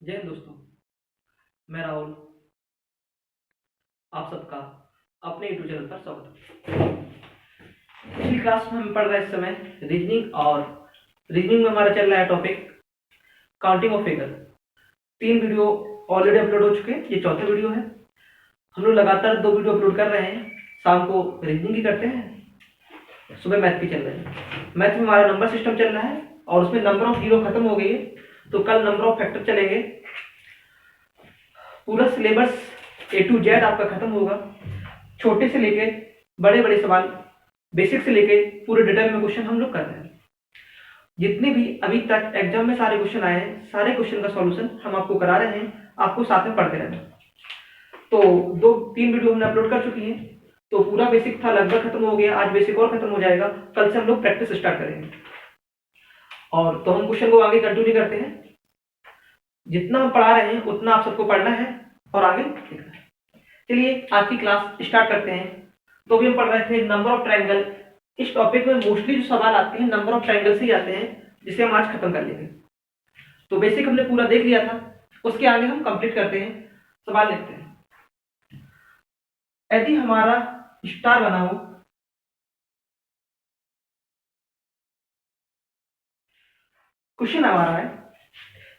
जय हिंद दोस्तों। मैं राहुल, आप सबका अपने यूट्यूब चैनल पर स्वागत है। पिछली क्लास में हम पढ़ रहे हैं इस समय रीजनिंग, और रीजनिंग में हमारा चल रहा है topic counting of figure. 3 video already upload हो चुके हैं, ये चौथा वीडियो है। हम लोग लगातार 2 वीडियो अपलोड कर रहे हैं। शाम को रीजनिंग की करते हैं, सुबह मैथ की चल रही है। मैथ में हमारा नंबर सिस्टम चल रहा है और उसमें नंबर ऑफ जीरो खत्म हो गई है, तो कल नंबर ऑफ फैक्टर चलेंगे। पूरा सिलेबस A to Z आपका खत्म होगा। छोटे से लेके बड़े बड़े सवाल, बेसिक से लेके पूरे डिटेल में क्वेश्चन हम लोग कर रहे हैं। जितने भी अभी तक एग्जाम में सारे क्वेश्चन आए हैं, सारे क्वेश्चन का सॉल्यूशन हम आपको करा रहे हैं, आपको साथ में पढ़ते रहना। तो 2-3 वीडियो हमने अपलोड कर चुकी हैं। तो पूरा बेसिक था, लगभग खत्म हो गया। आज बेसिक और खत्म हो जाएगा। कल से हम लोग प्रैक्टिस स्टार्ट करेंगे, और तो हम क्वेश्चन को आगे कंटिन्यू करते हैं। जितना हम पढ़ा रहे हैं उतना आप सबको पढ़ना है और आगे देखना है। चलिए आज की क्लास स्टार्ट करते हैं। तो भी हम पढ़ रहे थे नंबर ऑफ ट्रायंगल। इस टॉपिक में मोस्टली जो सवाल आते हैं नंबर ऑफ ट्रायंगल से ही आते हैं, जिसे हम आज खत्म कर लेंगे। तो बेसिक हमने पूरा देख लिया था, उसके आगे हम कंप्लीट करते हैं। सवाल लिखते हैं। यदि हमारा स्टार बना हो, क्वेश्चन हमारा है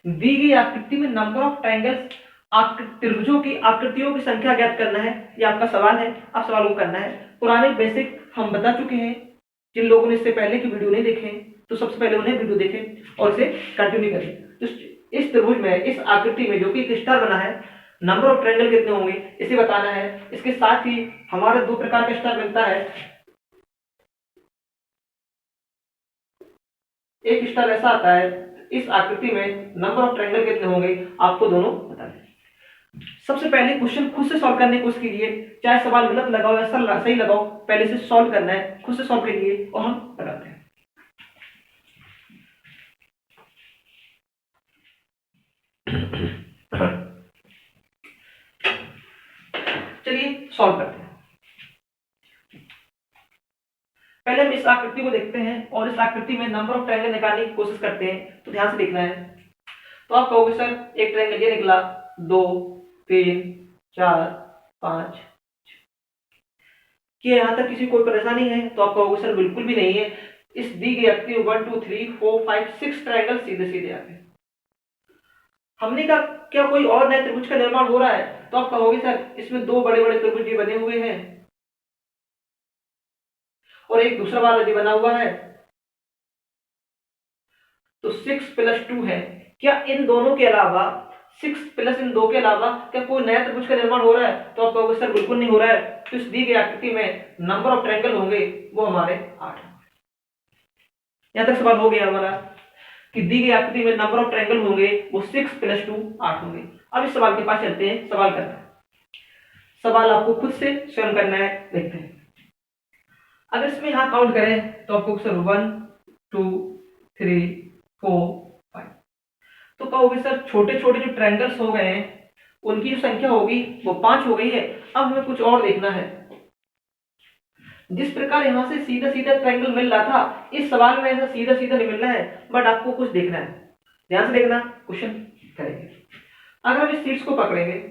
दी गई आकृति में नंबर ऑफ ट्रायंगल्स, त्रिभुजों की आकृतियों की संख्या ज्ञात करना है। ये आपका सवाल है, आप सवाल को करना है। पुराने बेसिक हम बता चुके हैं। जिन लोगों ने इससे पहले की वीडियो नहीं देखे तो सबसे पहले उन्हें वीडियो देखें और इसे कंटिन्यू करें। तो इस त्रिभुज में, इस आकृति में जो कि एक स्टार बना है, नंबर ऑफ ट्रायंगल कितने होंगे इसे बताना है। इसके साथ ही हमारे 2 प्रकार का स्टार बनता है। एक स्टार ऐसा आता है, इस आकृति में नंबर ऑफ ट्रायंगल कितने होंगे आपको दोनों बताना है। सबसे पहले क्वेश्चन खुद से सॉल्व करने की कोशिश कीजिए, चाहे सवाल गलत लगाओ या सही लगाओ, पहले से सॉल्व करना है। खुद से सॉल्व करिए और हम लगाते हैं। चलिए सॉल्व करते हैं। पहले हम इस आकृति को देखते हैं और इस आकृति में नंबर ऑफ ट्रायंगल निकालने की कोशिश करते हैं। तो ध्यान से देखना है। तो आप कहोगे सर एक ट्रायंगल ये निकला, 2 3 4 5, कि यहां तक किसी कोई परेशानी है? तो आप कहोगे सर बिल्कुल भी नहीं है। इस दी गई आकृति 1 2 3 4 5 6 ट्रायंगल सीधे सीधे आते हैं। हमने कहा क्या कोई और नए त्रिभुज का निर्माण हो रहा है? तो आप कहोगे सर इसमें 2 बड़े बड़े त्रिभुज भी बने हुए हैं और एक दूसरा वाला भी बना हुआ है, तो 6 + 2 है। क्या इन दोनों के अलावा, 6 + इन 2 के अलावा क्या कोई नया त्रिभुज का निर्माण हो रहा है? तो आप कहोगे सर बिल्कुल नहीं हो रहा है। तो इस दी गई आकृति में नंबर ऑफ ट्रायंगल होंगे वो हमारे 8। यहां तक सवाल हो गया हमारा कि दी गई आकृति में नंबर ऑफ ट्रायंगल होंगे वो 6 + 2 8 होंगे। अब इस सवाल के पास चलते हैं। सवाल करना है, सवाल आपको खुद से स्वयं करना है। देखते हैं। अगर इसमें यहां काउंट करें तो आपको सर 1 2 3 4 5, तो कहोगे सर छोटे छोटे जो ट्रायंगल्स हो गए हैं उनकी जो संख्या होगी वो 5 हो गई है। अब हमें कुछ और देखना है। जिस प्रकार यहां से सीधा सीधा ट्रायंगल मिल रहा था, इस सवाल में ऐसा सीधा सीधा नहीं मिल रहा है, बट आपको कुछ देखना है। ध्यान से देखना, क्वेश्चन करेंगे। अगर हम इस शीट्स को पकड़ेंगे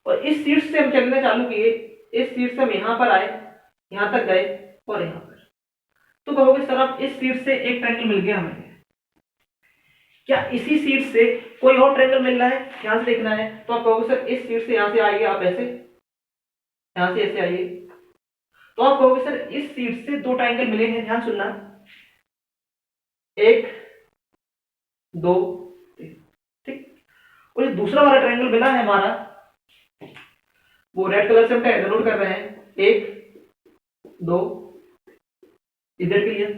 और इस शीट से हम चलना चालू किए, इस शीट से हम यहां पर आए, यहां तक गए और यहां पर, तो कहोगे सर अब इस शीट से एक ट्रायंगल मिल गया हमें। क्या इसी शीट से कोई और ट्रायंगल मिल रहा है? ध्यान से देखना है। तो आप कहोगे सर इस शीट से यहां से आइए, आप ऐसे यहां से ऐसे आइए, तो आप कहोगे सर इस शीट से 2 ट्रायंगल मिले हैं। ध्यान सुनना, 1 2 3, ठीक। और ये दूसरा वाला ट्रायंगल मिला है हमारा, वो रेड कलर से हम डिनोट कर रहे हैं, 1 2, इधर क्लियर।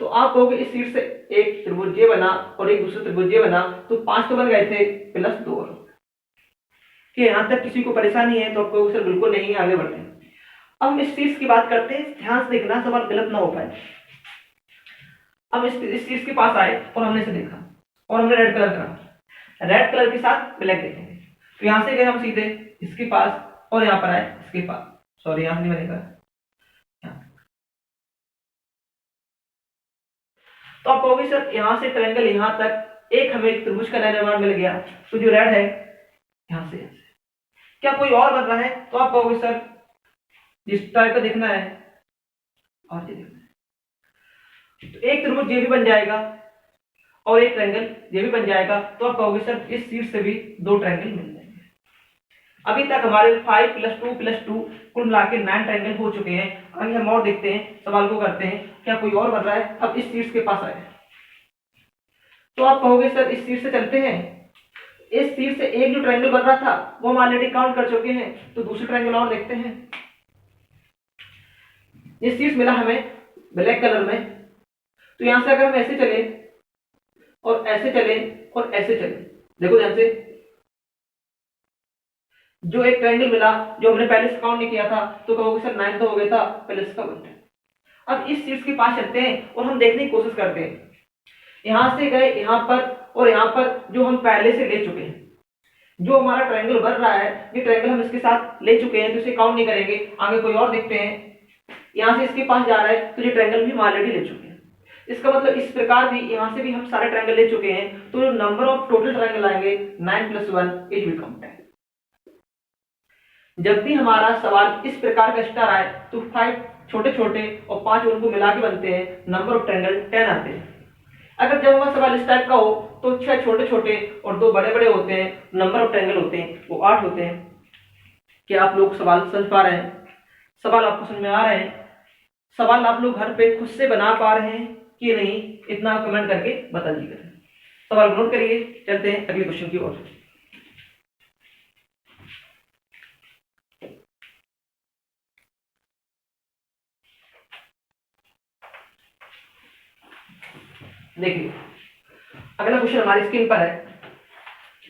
तो आप कहोगे इस शीट से एक त्रिभुज ये बना और एक दूसरा त्रिभुज ये बना, तो 5 तो बन गए थे, +2 और कि यहां तक किसी को परेशानी है? तो आप कहोगे सर बिल्कुल नहीं है, आगे बढ़ते हैं। अब हम इस शीट की बात करते हैं। ध्यान से देखना, सवाल गलत ना हो पाए। अब इस शीट के पास आए और हमने इसे देखा और हमने रेड कलर करा, रेड कलर के साथ ब्लैक देखेंगे। तो यहां से गए हम सीधे इसके पास और यहां पर आए इसके पास, सॉरी यहां नहीं बनेगा। तो आप कहोगे सर यहां से ट्रायंगल यहां तक एक हमें एक त्रिभुज का नया निर्माण मिल गया। तो जो रेड है यहां से क्या कोई और बन रहा है? तो आप कहोगे सर जिस टाइप का देखना है और ये देखना है, तो एक त्रिभुज ये भी बन जाएगा और एक ट्रायंगल ये भी बन जाएगा। तो आप कहोगे सर इस शीट से भी दो ट्रायंगल मिल जाएंगे। अभी तक हमारे 5 + 2 + 2 कुल मिला के 9 ट्रायंगल हो चुके हैं। आगे हम और देखते हैं, सवाल को करते हैं, क्या कोई और बन रहा है? अब इस शीट के पास आए तो आप कहोगे सर इस शीट से चलते हैं। इस शीट से एक जो ट्रायंगल बन रहा था वो हम ऑलरेडी काउंट कर चुके हैं, तो दूसरे ट्रायंगल और देखते हैं। ये शीट मिला हमें ब्लैक कलर में, तो यहां से अगर हम ऐसे चले और ऐसे चले और ऐसे चले, देखो ध्यान से, जो एक ट्रायंगल मिला जो हमने पहले से काउंट नहीं किया था, तो कहोगे सर 9 तो हो गया था, प्लस का 1। अब इस शीट के पास चलते हैं और हम देखने की कोशिश करते हैं। यहां से गए यहां पर और यहां पर जो हम पहले से ले चुके हैं, जो हमारा ट्रायंगल बन रहा है, ये ट्रायंगल हम इसके साथ ले चुके हैं, तो इसे काउंट नहीं करेंगे। आगे कोई और देखते हैं, यहां से इसके पास जा रहा है, तो ये ट्रायंगल भी हम ऑलरेडी ले चुके हैं। इसका मतलब इस प्रकार भी यहां से भी हम सारे ट्रायंगल ले चुके हैं, तो जो नंबर ऑफ टोटल ट्रायंगल आएंगे 9 + 1 इज बिकम 10। जब भी हमारा सवाल इस प्रकार का स्टार आए तो 5 छोटे छोटे और 5 उनको मिला के बनते हैं, नंबर ऑफ ट्रायंगल 10 आते हैं। अगर जब हमारा सवाल इस टाइप का हो तो 6 छोटे छोटे और 2 बड़े बड़े होते हैं, नंबर ऑफ ट्रायंगल होते हैं वो 8 होते हैं। क्या आप लोग सवाल समझ पा रहे हैं? सवाल आपको समझ में आ रहे हैं? सवाल आप लोग घर पे खुद से बना पा रहे हैं कि नहीं, इतना कमेंट करके बता दीजिएगा। सवाल नोट करिए, चलते हैं अगले क्वेश्चन की ओर। देखिए अगला क्वेश्चन हमारी स्क्रीन पर है।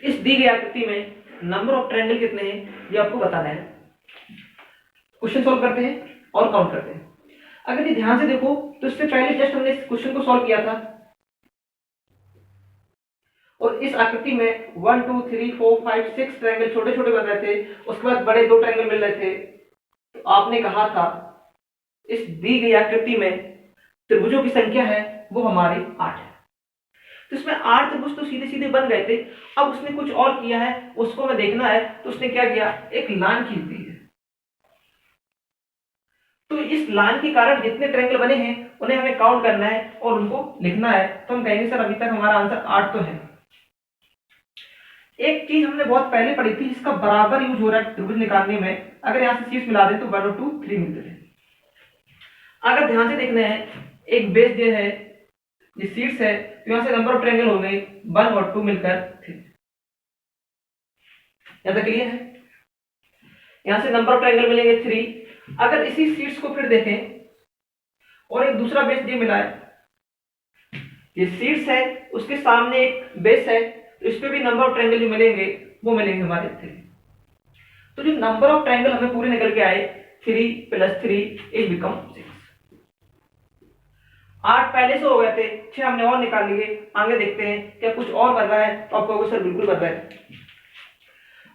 इस दी गई आकृति में नंबर ऑफ ट्रायंगल कितने हैं ये आपको बताना है। क्वेश्चन सॉल्व करते हैं और काउंट करते हैं। अगर ये ध्यान से देखो तो इससे पहले जस्ट हमने इस क्वेश्चन को सॉल्व किया था और इस आकृति में 1 2 3 4 5 6 ट्रायंगल छोटे छोटे बन रहे थे, उसके बाद बड़े 2 ट्रायंगल मिल रहे थे। तो आपने कहा था इस दी गई आकृति में त्रिभुजों की संख्या है वो हमारी 8 है। तो इसमें 8 त्रिभुज तो सीधे सीधे बन गए थे। अब उसने कुछ और किया है, उसको हमें देखना है। तो उसने क्या किया, एक लाइन खींच दी है। तो इस लाइन के कारण जितने ट्रायंगल बने हैं उन्हें हमें काउंट करना है और उनको लिखना है। तो हम कहेंगे सर अभी तक हमारा आंसर 8 तो है। एक चीज हमने बहुत पहले पढ़ी थी, इसका बराबर यूज हो रहा है त्रिभुज निकालने में। अगर यहां से शीर्ष मिला दे तो 1 और 2 3 मिलते हैं। अगर ध्यान से देखना है, एक बेस जो है ये शीर्ष है, तो यहां से नंबर ऑफ ट्रायंगल हो गए 1 और 2 मिलकर 3। यहां तक क्लियर है? यहां से नंबर ऑफ ट्रायंगल मिलेंगे 3। अगर इसी शीर्ष को फिर देखें और एक दूसरा बेस ये मिला है, ये शीर्ष है, उसके सामने एक बेस है, तो इस पे भी नंबर ऑफ ट्रायंगल जो मिलेंगे वो मिलेंगे हमारे 3। तो जो नंबर ऑफ ट्रायंगल हमें पूरे निकल के आए 3 + 3 इज बिकम 6। 8 पहले से हो गए थे, 6 हमने और निकाल लिए। आगे देखते हैं क्या कुछ और बन रहा है। तो आप कहोगे सर बिल्कुल बन रहा है।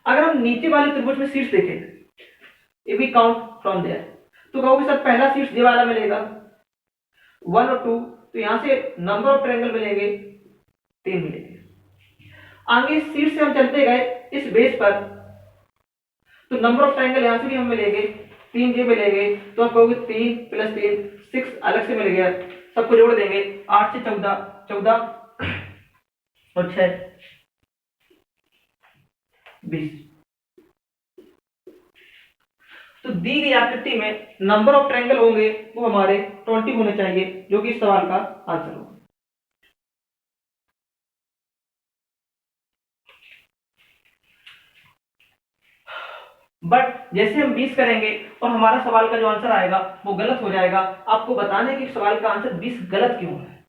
अगर हम नीचे वाले त्रिभुज में शीर्ष देखें, ये भी काउंट फ्रॉम देयर, तो कहोगे सर पहला शीर्ष ये वाला मिलेगा 1 और 2, तो यहां से नंबर ऑफ ट्रायंगल मिलेंगे 3 मिलेंगे। आगे शीर्ष से हम चलते गए इस बेस पर, तो नंबर ऑफ ट्रायंगल यहां से भी हम मिलेंगे 3 ये मिलेंगे। तो आप कहोगे 3 + 3 6 अलग से मिल गया, सबको जोड़ देंगे 8 से 14 14 और 6 20। तो दी गई आकृति में नंबर ऑफ ट्रायंगल होंगे वो हमारे 20 होने चाहिए, जो कि इस सवाल का आंसर होगा। बट जैसे हम 20 करेंगे और हमारा सवाल का जो आंसर आएगा वो गलत हो जाएगा। आपको बताना है कि सवाल का आंसर 20 गलत क्यों है।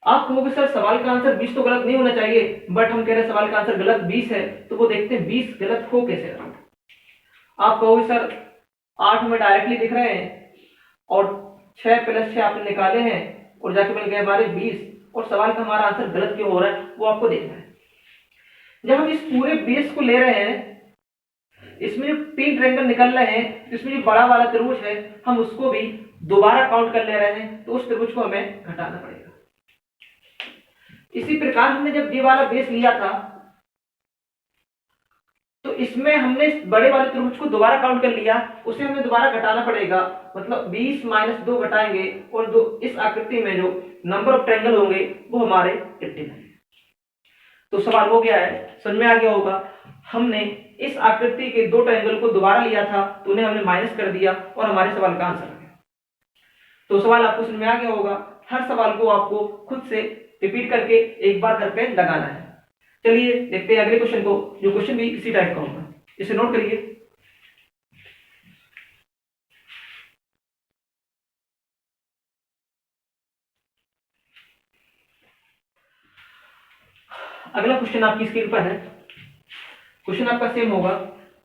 आप कहोगे सर सवाल का आंसर 20 तो गलत नहीं होना चाहिए, बट हम कह रहे हैं सवाल का आंसर गलत 20 है, तो वो देखते हैं 20 गलत हो कैसे रहा। आप कहोगे सर 8 हमें डायरेक्टली दिख रहे हैं और 6 + 6 आपने निकाले हैं और जाके मिल गए हमारे 20, और सवाल का हमारा आंसर गलत क्यों हो रहा है वो आपको देखना है। जब हम इस पूरे बेस को ले रहे हैं, इसमें जो 3 ट्रायंगल निकल रहे हैं, इसमें जो बड़ा वाला त्रिभुज है हम उसको भी दोबारा काउंट कर ले रहे हैं, तो उस त्रिभुज को हमें घटाना पड़ेगा। इसी प्रकार हमने जब ये वाला बेस लिया था तो इसमें हमने इस बड़े वाले त्रिभुज को दोबारा काउंट कर लिया, उसे हमें दोबारा घटाना पड़ेगा, मतलब 20 - 2 घटाएंगे और दो इस आकृति में जो नंबर ऑफ ट्रायंगल होंगे वो हमारे 18 है। तो सवाल हो गया है, समझ में आ गया होगा। हमने इस आकृति के दो ट्रायंगल को दोबारा लिया था तो उन्हें हमने माइनस कर दिया और हमारे सवाल का आंसर आ गया। तो सवाल आपको समझ में आ गया होगा। हर सवाल को आपको खुद से रिपीट करके एक बार करके लगाना है। चलिए देखते हैं अगले क्वेश्चन को, जो क्वेश्चन भी इसी टाइप का होगा। इसे नोट करिए। अगला क्वेश्चन आपकी स्क्रीन पर है। क्वेश्चन आपका सेम होगा।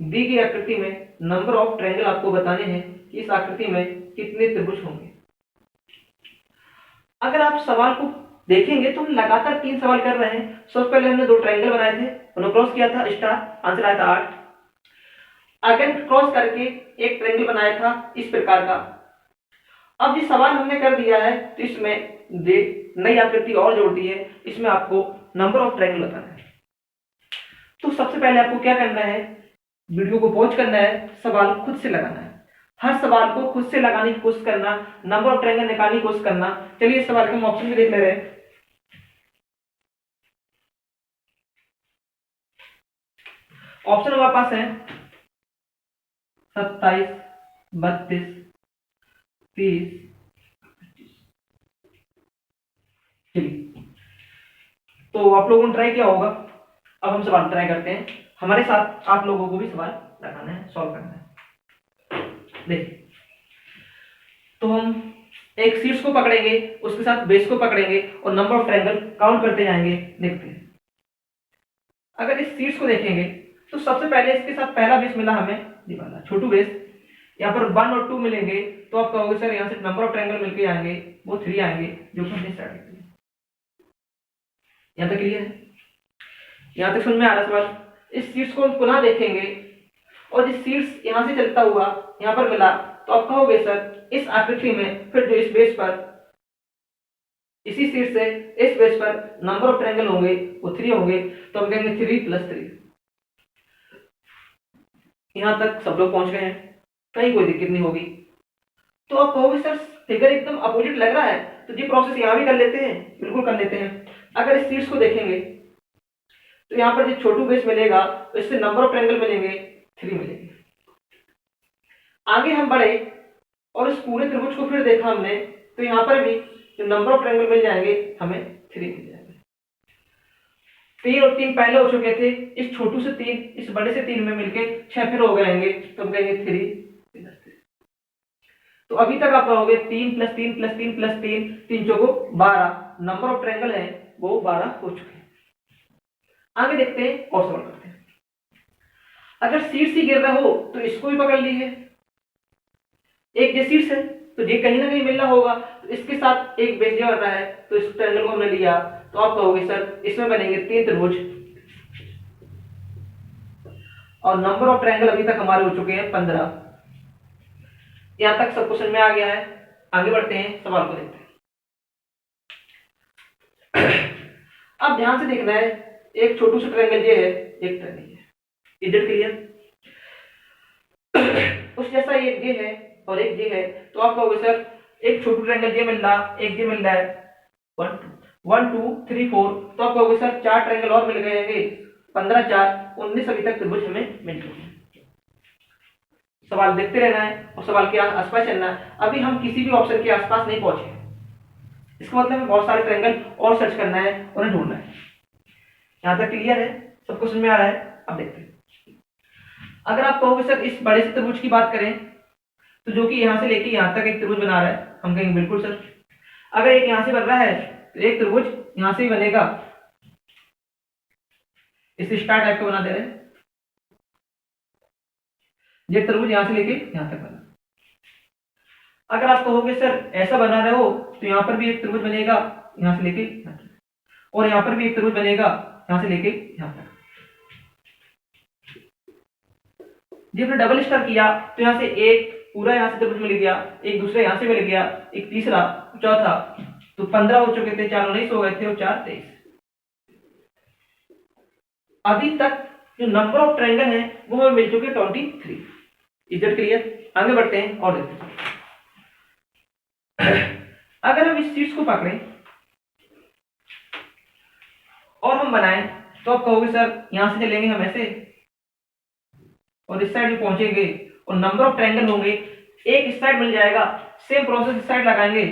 दी गई आकृति में नंबर ऑफ ट्रायंगल आपको बताने हैं कि इस आकृति में कितने त्रिभुज होंगे। अगर आप सवाल को देखेंगे तो हम लगातार 3 सवाल कर रहे हैं। सबसे पहले हमने 2 ट्रायंगल बनाए थे, उन्हें क्रॉस किया था, स्टार, आंसर आया था 8। अगेन क्रॉस करके एक ट्रायंगल बनाया था इस प्रकार का। अब ये सवाल हमने कर दिया है तो इसमें नई आकृति और जोड़ दी है, इसमें आपको नंबर ऑफ ट्रायंगल बताना है। तो सबसे पहले आपको क्या करना है, वीडियो को पॉज करना है, सवाल खुद से लगाना है। हर सवाल को खुद से लगाने की कोशिश करना, नंबर ऑफ ट्रायंगल निकालने की कोशिश करना। चलिए इस सवाल के हम ऑप्शन भी देख ले रहे हैं। ऑप्शन हमारे पास है 27, 32, 30, 25। चलिए तो आप लोगों ने ट्राई किया होगा। अब हम सवाल ट्राई करते हैं। हमारे साथ आप लोगों को भी सवाल लगाना है, सॉल्व करना है। देखिए तो हम एक शीर्ष को पकड़ेंगे, उसके साथ बेस को पकड़ेंगे और नंबर ऑफ ट्रायंगल काउंट करते जाएंगे। देखते हैं अगर इस शीर्ष को देखेंगे तो सबसे पहले इसके साथ पहला बेस मिला हमें, ये वाला छोटू बेस। यहाँ पर 1 और 2 मिलेंगे तो आप कहोगे सर यहाँ से नंबर ऑफ ट्रायंगल मिलके आएंगे, वो 3 आएंगे, जो कि हमने स्टार्ट किया। यहाँ तक क्लियर है? यहाँ तक समझ में आ रहा सवाल? इस शीर्ष को हम पुनः देखेंगे और इस शीर्ष यहाँ से चलता हुआ यहाँ पर मिला तो आप कहोगे सर इस आकृति में फिर जो इस बेस पर, इसी शीर्ष से इस बेस पर नंबर ऑफ ट्रायंगल होंगे वो 3 होंगे, तो हम कहेंगे 3 + 3। यहां तक सब लोग पहुंच गए हैं, कहीं कोई दिक्कत नहीं होगी। तो आप कहोगे सर फिगर एकदम अपोजिट लग रहा है, तो ये प्रोसेस यहां भी कर लेते हैं, बिल्कुल कर लेते हैं। अगर इस शीर्ष को देखेंगे तो यहाँ पर जो छोटू बेस मिलेगा तो इससे नंबर ऑफ ट्रायंगल मिलेंगे 3 मिलेंगे। आगे हम बढ़े और इस पूरे त्रिभुज को फिर देखा हमने तो यहाँ पर भी जो नंबर ऑफ ट्रायंगल मिल जाएंगे हमें 3 मिल जाएंगे। 3 और 3 पहले हो चुके थे, इस छोटू से 3 इस बड़े से 3 में मिलके 6 फिर हो जाएंगे, तो हम कहेंगे 3 + 3। तो अभी तक आप कहोगे 3 + 3 + 3 + 3, 3 चौको 12, नंबर ऑफ ट्रायंगल है वो 12 हो चुके हैं। आगे देखते हैं और सवाल करते हैं। अगर शीर्ष ही गिर रहा हो तो इसको भी पकड़ लीजिए। एक ये शीर्ष है तो ये कहीं ना कहीं मिलना होगा, तो इसके साथ एक बेस बन रहा है तो इस ट्रायंगल को हमने लिया, तो आप कहोगे सर इसमें बनेंगे 3 त्रिभुज और नंबर ऑफ ट्रायंगल अभी तक हमारे हो चुके हैं 15। यहां तक सब क्वेश्चन में आ गया है। आगे बढ़ते हैं, सवाल को देखते हैं। अब ध्यान से देखना है, एक छोटू सा ट्रायंगल ये है, एक ट्रायंगल ये है। इधर क्लियर? उस जैसा एक ये है और एक ये है, तो आप कहोगे सर एक छोटू ट्रायंगल ये मिल रहा, एक ये मिल रहा है, 1 2 3 4, तो आप कहोगे सर 4 ट्रायंगल और मिल गए हैं, 15 4 19 अभी तक त्रिभुज हमें मिल चुके हैं। सवाल देखते रहना है और सवाल के आसपास चलना है। अभी हम किसी भी ऑप्शन के आसपास नहीं पहुंचे, इसका मतलब हमें बहुत सारे ट्रायंगल और सर्च करना है, उन्हें ढूंढना है। यहां तक क्लियर है? सबको समझ में आ रहा है? अब देखते हैं। अगर आप कहोगे सर इस बड़े से त्रिभुज की बात करें तो जो कि यहां से लेके यहां तक एक त्रिभुज बना रहा है, हम कहेंगे बिल्कुल सर। अगर एक यहां से बन रहा है तो एक त्रिभुज यहां से ही बनेगा, इसे स्टार टाइप का बना दे रहे हैं। ये त्रिभुज यहां से लेके यहां तक बना। अगर आप कहोगे सर ऐसा बना रहे हो तो यहां पर भी एक त्रिभुज बनेगा यहां से लेके यहां तक, और यहां पर भी एक त्रिभुज बनेगा यहां से लेके यहां तक। जब हमने डबल स्टार किया तो यहां से एक पूरा यहां से त्रिभुज मिल गया, एक दूसरा यहां से मिल गया, एक तीसरा, चौथा, तो 15 हो चुके थे, 4 19 हो गए थे और 4 23। अभी तक जो नंबर ऑफ ट्रायंगल है वो हमें मिल चुके 23। Is it clear? आगे बढ़ते हैं और देखते हैं। अगर हम इस चीज को पकड़ें और हम बनाएं तो आप कहोगे सर यहां से चलेंगे हम ऐसे और इस साइड भी पहुंचेंगे और नंबर ऑफ ट्रायंगल होंगे, एक इस साइड मिल जाएगा, सेम प्रोसेस इस साइड लगाएंगे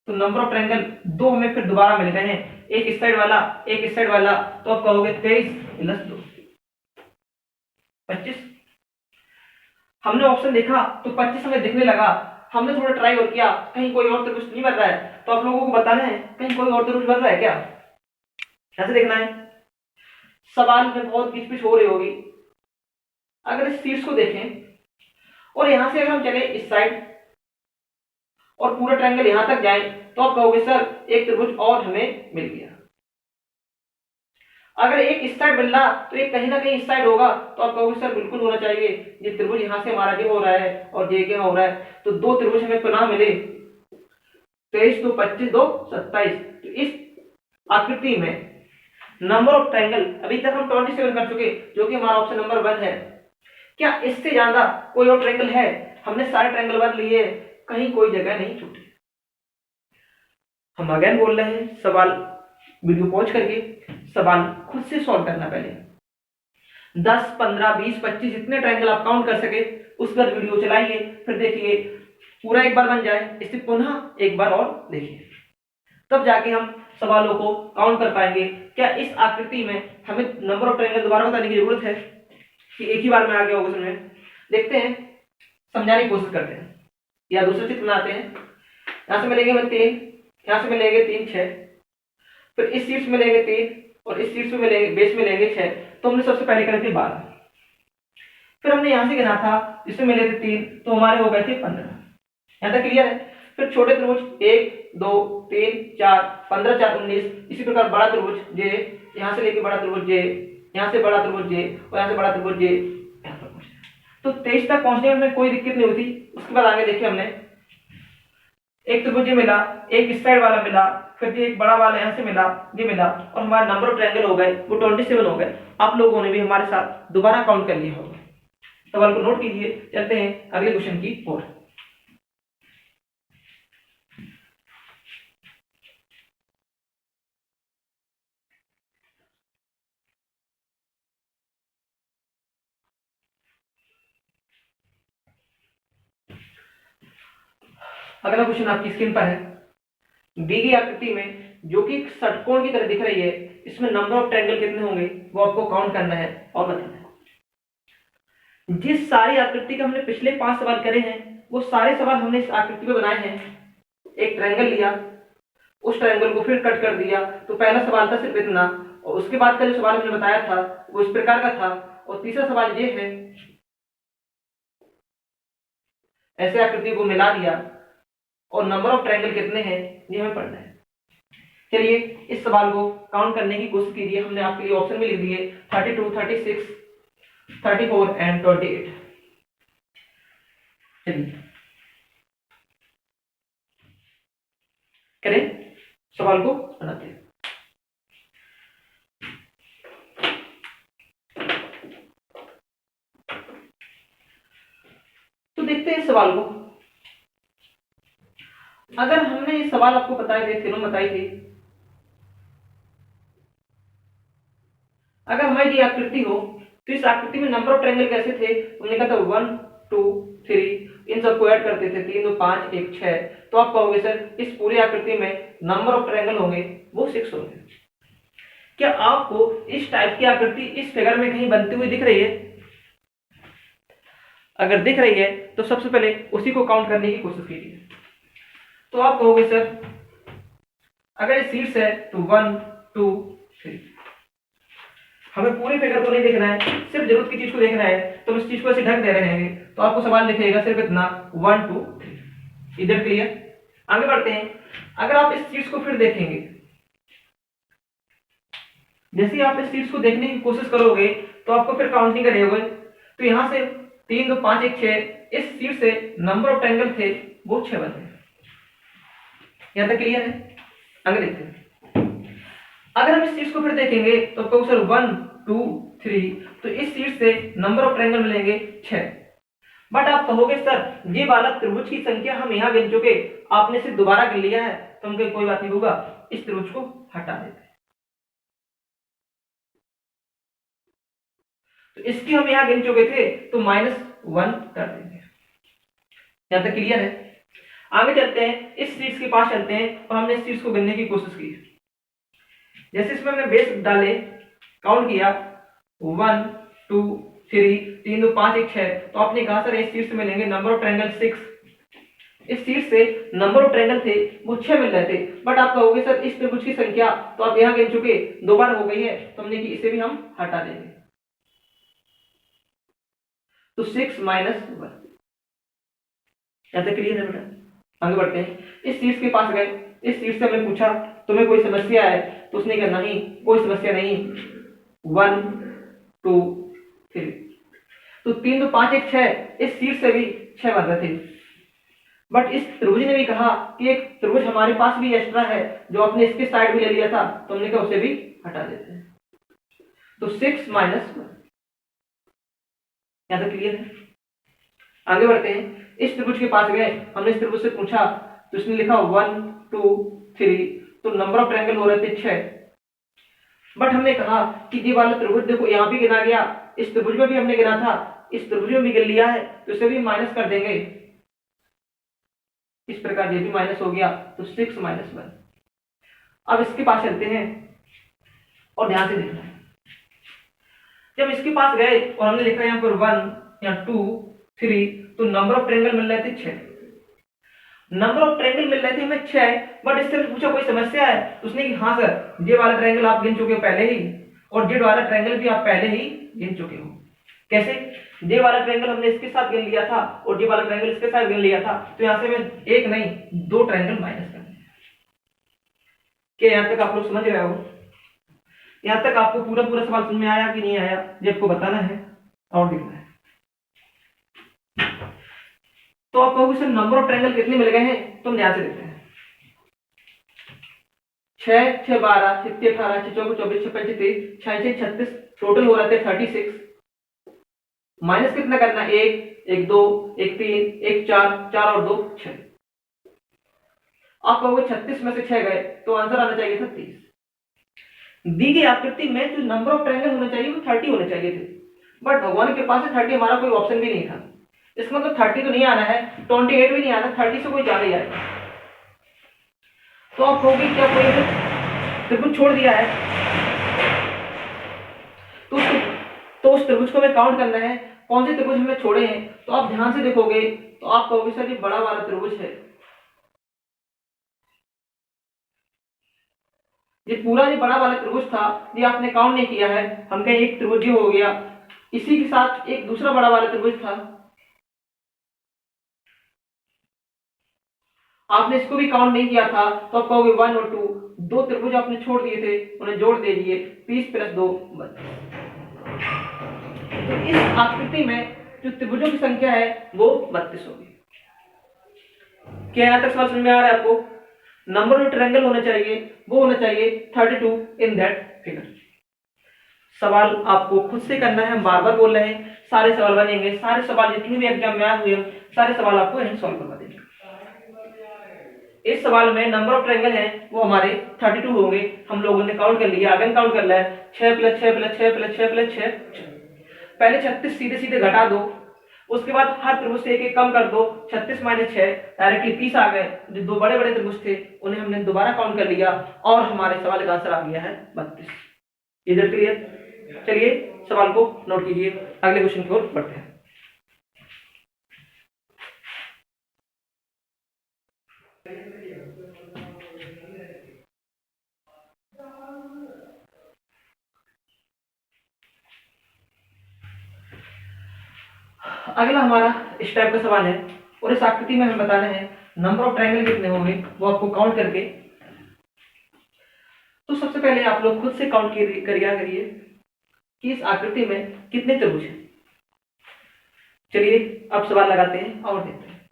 तो नंबर ऑफ ट्रायंगल दो हमें फिर दोबारा मिल गए हैं, एक इस साइड वाला एक इस साइड वाला, तो आप कहोगे 23 + 2 25। हमने ऑप्शन देखा तो 25 हमें दिखने लगा, हमने थोड़ा ट्राई और किया कहीं कोई और त्रिभुज नहीं बन रहा है, तो आप लोगों को बताना है कहीं कोई और त्रिभुज बन रहा है क्या, कैसे देखना है। सवाल में बहुत किच पिच हो रही होगी। अगर इस शीर्ष को देखें और यहां से अगर हम चले इस साइड और पूरा ट्रायंगल यहां तक जाए तो आप कहोगे सर एक त्रिभुज और हमें मिल गया। अगर एक इस साइड मिल रहा तो एक कहीं ना कहीं इस साइड होगा, तो आप कहोगे सर बिल्कुल होना चाहिए, ये त्रिभुज यहां से हमारा ये हो रहा है और ये क्या हो रहा है, तो दो त्रिभुज हमें पुनः मिले 23 2 25 2 27। तो इस आकृति में नंबर ऑफ ट्रायंगल अभी तक हम 27 कर चुके जो कि हमारा ऑप्शन नंबर 1 है। क्या इससे ज्यादा कोई और ट्रायंगल है? हमने सारे ट्रायंगल बन लिए, कहीं कोई जगह नहीं छूटी। हम अगेन बोल रहे हैं, सवाल वीडियो पॉज करके सवाल खुद से सॉल्व करना, पहले 10 15 20 25 जितने ट्रायंगल आप काउंट कर सके उस पर वीडियो चलाइए, फिर देखिए पूरा एक बार बन जाए, इसे पुनः एक बार और देखिए, तब जाके हम सवालों को काउंट कर पाएंगे। क्या इस आकृति में हमें नंबर ऑफ ट्रायंगल दोबारा बताने की जरूरत है कि एक ही बार में आ गया होगा? समझ देखते हैं, समझाने की कोशिश करते हैं या दूसरे चित्र बनाते हैं। यहां से मिलेंगे हमें 3, यहां से मिलेंगे 3 6, फिर इस शीर्ष में लेंगे 3 और इस शीर्ष में मिलेंगे बेस में लेंगे 6, तो हमने सबसे पहले करे थे 12, फिर हमने यहां से गिना था इसमें मिले थे 3 तो हमारे हो गए थे 15। यहां तक क्लियर है? फिर छोटे त्रिभुज 1 2 3 4 15 4 19, इसी प्रकार बड़ा त्रिभुज जे, यहां से लेके बड़ा त्रिभुज जे, यहां से बड़ा त्रिभुज जे और यहां से बड़ा त्रिभुज जे, यहां पर पहुंचे तो 23 तक पहुंचने में कोई दिक्कत नहीं होती। उसके बाद आगे देखिए हमने एक त्रिभुज ये मिला, एक इस साइड वाला मिला, फिर ये एक बड़ा वाला यहां से मिला, ये मिला और हमारा नंबर ऑफ ट्रायंगल हो गए वो 27 हो गए। आप लोगों ने भी हमारे साथ दोबारा काउंट कर लिया होगा। सवाल को नोट कीजिए, चलते हैं अगले क्वेश्चन की ओर। अगला क्वेश्चन आपकी स्क्रीन पर है। दी गई आकृति में जो कि षटकोण की तरह दिख रही है, इसमें नंबर ऑफ ट्रायंगल कितने होंगे वो आपको काउंट करना है और बताना है। जिस सारी आकृति के हमने पिछले 5 सवाल करे हैं वो सारे सवाल हमने इस आकृति में बनाए हैं। एक ट्रायंगल लिया, उस ट्रायंगल को फिर कट कर दिया, तो पहला सवाल था सिर्फ इतना, और उसके बाद का जो सवाल हमने बताया था वो इस प्रकार का था, और तीसरा सवाल ये है ऐसे आकृति को मिला दिया और नंबर ऑफ ट्रायंगल कितने हैं ये हमें पढ़ना है। चलिए इस सवाल को काउंट करने की कोशिश कीजिए। हमने आपके लिए ऑप्शन भी लिख दिए 32 36 34 एंड 28। चलिए करें, सवाल को बनाते हैं। तो देखते हैं सवाल को। अगर हमने ये सवाल आपको बताए थे, तीनों बताई थी, अगर हमारी ये आकृति हो तो इस आकृति में नंबर ऑफ ट्रायंगल कैसे थे? हमने कहा था 1 2 3, इन सबको ऐड करते थे 3 2 5 1 6, तो आप कहोगे सर इस पूरी आकृति में नंबर ऑफ ट्रायंगल होंगे वो 6 होंगे। क्या आपको इस टाइप की आकृति इस फिगर में कहीं बनती हुई दिख रही है? अगर दिख रही है तो सबसे पहले उसी को काउंट करने की कोशिश कीजिए। तो आप कहोगे सर अगर शीर्ष है तो 1 2 3, हमें पूरी फिगर को नहीं देखना है, सिर्फ जरूरत की चीज को देखना है, तो इस चीज को ऐसे ढक दे रहे हैं तो आपको सवाल लिखेगा सिर्फ इतना 1 2 3। इधर क्लियर? आगे बढ़ते हैं। अगर आप इस चीज को फिर देखेंगे, जैसे आप इस चीज को देखने की कोशिश करोगे तो आपको फिर काउंटिंग करनी होगी, तो यहां से 3 2 5 1 6, इस चीज से नंबर ऑफ ट्रायंगल थे वो 6 बने। यहां तक क्लियर है? आगे देखते हैं। अगर हम इस सीट्स को फिर देखेंगे तो आपको सर 1 2 3, तो इस सीट से नंबर ऑफ ट्रायंगल मिलेंगे 6। बट आप कहोगे सर ये वाला त्रिभुज की संख्या हम यहाँ गिन चुके, आपने इसे दोबारा गिन लिया है, तो हम कोई बात नहीं होगा, इस त्रिभुज को हटा देते हैं। तो इसकी हम यहाँ गिन चुके थे, तो -1 कर देंगे। यहां तक क्लियर है? आगे चलते हैं, इस सीट्स के पास चलते हैं और हमने इस सीट्स को गिनने की कोशिश की। जैसे इसमें हमने बेस डाले, काउंट किया 1 2 3, 3 2 5 1 6, तो आपने कहा सर इस सीट से मिलेंगे नंबर ऑफ ट्रायंगल 6। इस सीट से नंबर ऑफ ट्रायंगल थे वो 6 मिल रहे थे, बट आप कहोगे सर इस त्रिभुज की संख्या तो आप यहाँ गिन चुके, 2 बार हो गई है, तो हमने कि इसे भी हम हटा देंगे। तो 6 - 1, यहां तक क्लियर है बेटा? आगे बढ़ते हैं, इस सीट के पास गए, इस सीट से हमने पूछा तुम्हें कोई समस्या है, तो उसने कहा नहीं कोई समस्या नहीं, 1 2 3, तो 3 2 5 1 6, इस सीट से भी 6 बन रहे थे। बट इस त्रिभुज ने भी कहा कि एक त्रिभुज हमारे पास भी एक्स्ट्रा है जो आपने इसके साइड भी ले लिया था, तो हमने कहा उसे भी हटा देते हैं। तो 6 - 1, यहां तक क्लियर है? आगे बढ़ते हैं, इस त्रिभुज के पास गए, हमने इस त्रिभुज से पूछा, तो इसने लिखा 1 2 3, तो नंबर ऑफ ट्रायंगल हो रहे थे 6। बट हमने कहा कि ये वाला त्रिभुज देखो यहाँ भी गिना गया, इस त्रिभुज में भी हमने गिना था, इस त्रिभुज में भी गिन लिया है, तो इसे भी माइनस कर देंगे। इस प्रकार ये भी माइनस हो गया, तो 6 - 1। अब इसके पास चलते हैं और ध्यान से देखना है। जब इसके पास गए और हमने लिखा यहाँ पर 1 या 2 3, तो नंबर ऑफ ट्रायंगल मिल रहे थे 6। नंबर ऑफ ट्रायंगल मिल रहे थे हमें 6, बट इससे पूछा कोई समस्या है, तो उसने कि हाँ सर ये वाला ट्रायंगल आप गिन चुके हो पहले ही, और ये वाला ट्रायंगल भी आप पहले ही गिन चुके हो। कैसे? ये वाला ट्रायंगल हमने इसके साथ गिन लिया था और ये वाला ट्रायंगल इसके साथ गिन लिया था, तो यहां से मैं एक नहीं 2 ट्रायंगल माइनस कर दिया। क्या यहां तक आप लोग समझ रहे हो? यहां तक आपको पूरा पूरा सवाल समझ में आया कि नहीं आया, ये आपको बताना है और देखना है। तो आप कहोगे सर नंबर ऑफ ट्रायंगल कितने मिल गए हैं, तो हम ध्यान से देखते हैं। 6 6 12, 6 18, 6 24 24, 6 25 6 6 36, टोटल हो रहे थे 36। माइनस कितना करना? 1 1 2 1 3 1 4 4 और 2 6। आप कहोगे 36 में से 6 गए, तो आंसर आना चाहिए था 30। दी गई आकृति में जो नंबर ऑफ ट्रायंगल होने चाहिए वो 30 होने चाहिए थे, बट भगवान के पास 30 हमारा कोई ऑप्शन भी नहीं था। इसका मतलब 30 तो नहीं आना है, 28 भी नहीं आना, 30 से कोई ज्यादा ही आएगा। तो आप कहोगे क्या कोई त्रिभुज छोड़ दिया है, तो उस त्रिभुज को हमें काउंट करना है, कौन से त्रिभुज हमने छोड़े हैं। तो आप ध्यान से देखोगे तो आप कहोगे सर ये बड़ा वाला त्रिभुज है, ये पूरा जो बड़ा वाला त्रिभुज था ये आपने काउंट नहीं किया है, हम कहें एक त्रिभुज हो गया, इसी के साथ एक दूसरा बड़ा वाला त्रिभुज था, आपने इसको भी काउंट नहीं किया था, तो आप कहोगे 1 और 2, 2 त्रिभुज आपने छोड़ दिए थे, उन्हें जोड़ दे दिए, 30 + 2 32। तो इस आकृति में जो त्रिभुजों की संख्या है वो 32 होगी। क्या यहां तक सवाल समझ में आ रहा है आपको? नंबर ऑफ ट्रायंगल होना चाहिए, वो होना चाहिए 32 इन दैट फिगर। सवाल आपको खुद से करना है, हम बार बार बोल रहे हैं, सारे सवाल बनेंगे, सारे सवाल जितने भी एग्जाम में आए हुए हैं सारे सवाल आपको यहीं सॉल्व करवा देंगे। इस सवाल में नंबर ऑफ ट्रायंगल है वो हमारे 32 होंगे, हम लोगों ने काउंट कर लिया, आगे काउंट कर लिया है 6 + 6 + 6 + 6 + 6। पहले 36 सीधे सीधे घटा दो, उसके बाद हर त्रिभुज से एक एक कम कर दो, 36 - 6 डायरेक्टली 30 आ गए। जो 2 बड़े बड़े त्रिभुज थे उन्हें हमने दोबारा काउंट कर लिया और हमारे सवाल का आंसर आ गया है 32। इधर क्लियर? चलिए सवाल को नोट कीजिए, अगले क्वेश्चन की ओर बढ़ते हैं। अगला हमारा इस टाइप का सवाल है और इस आकृति में हमें बताना है नंबर ऑफ ट्रायंगल कितने होंगे, वो आपको काउंट करके। तो सबसे पहले आप लोग खुद से काउंट करिए कि इस आकृति में कितने त्रिभुज हैं। चलिए अब सवाल लगाते हैं और देखते हैं।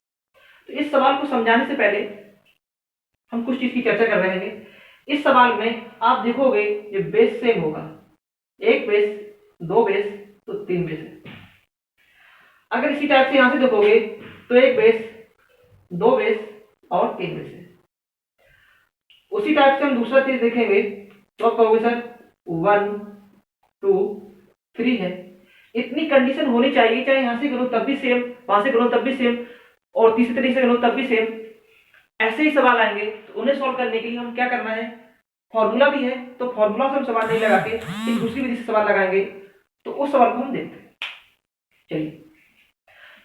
तो इस सवाल को समझाने से पहले हम कुछ चीज की चर्चा कर रहे हैं। इस सवाल में आप देखोगे ये बेस सेम होगा, एक बेस, दो बेस, तो तीन बेस है। अगर इसी टाइप से यहां से देखोगे तो एक बेस, दो बेस और तीन बेस है। उसी टाइप से हम दूसरा चीज देखेंगे तो आप कहोगे सर 1 2 3 है। इतनी कंडीशन होनी चाहिए, चाहे यहां से करो तब भी सेम, वहां से करो तब भी सेम, और तीसरे तरीके से करो तब भी सेम। ऐसे ही सवाल आएंगे तो उन्हें सॉल्व करने के लिए हम क्या करना है, फॉर्मूला भी है तो फॉर्मूला से हम सवाल नहीं लगा के एक दूसरी विधि से सवाल लगाएंगे, तो उस सवाल को हम देखते हैं। चलिए,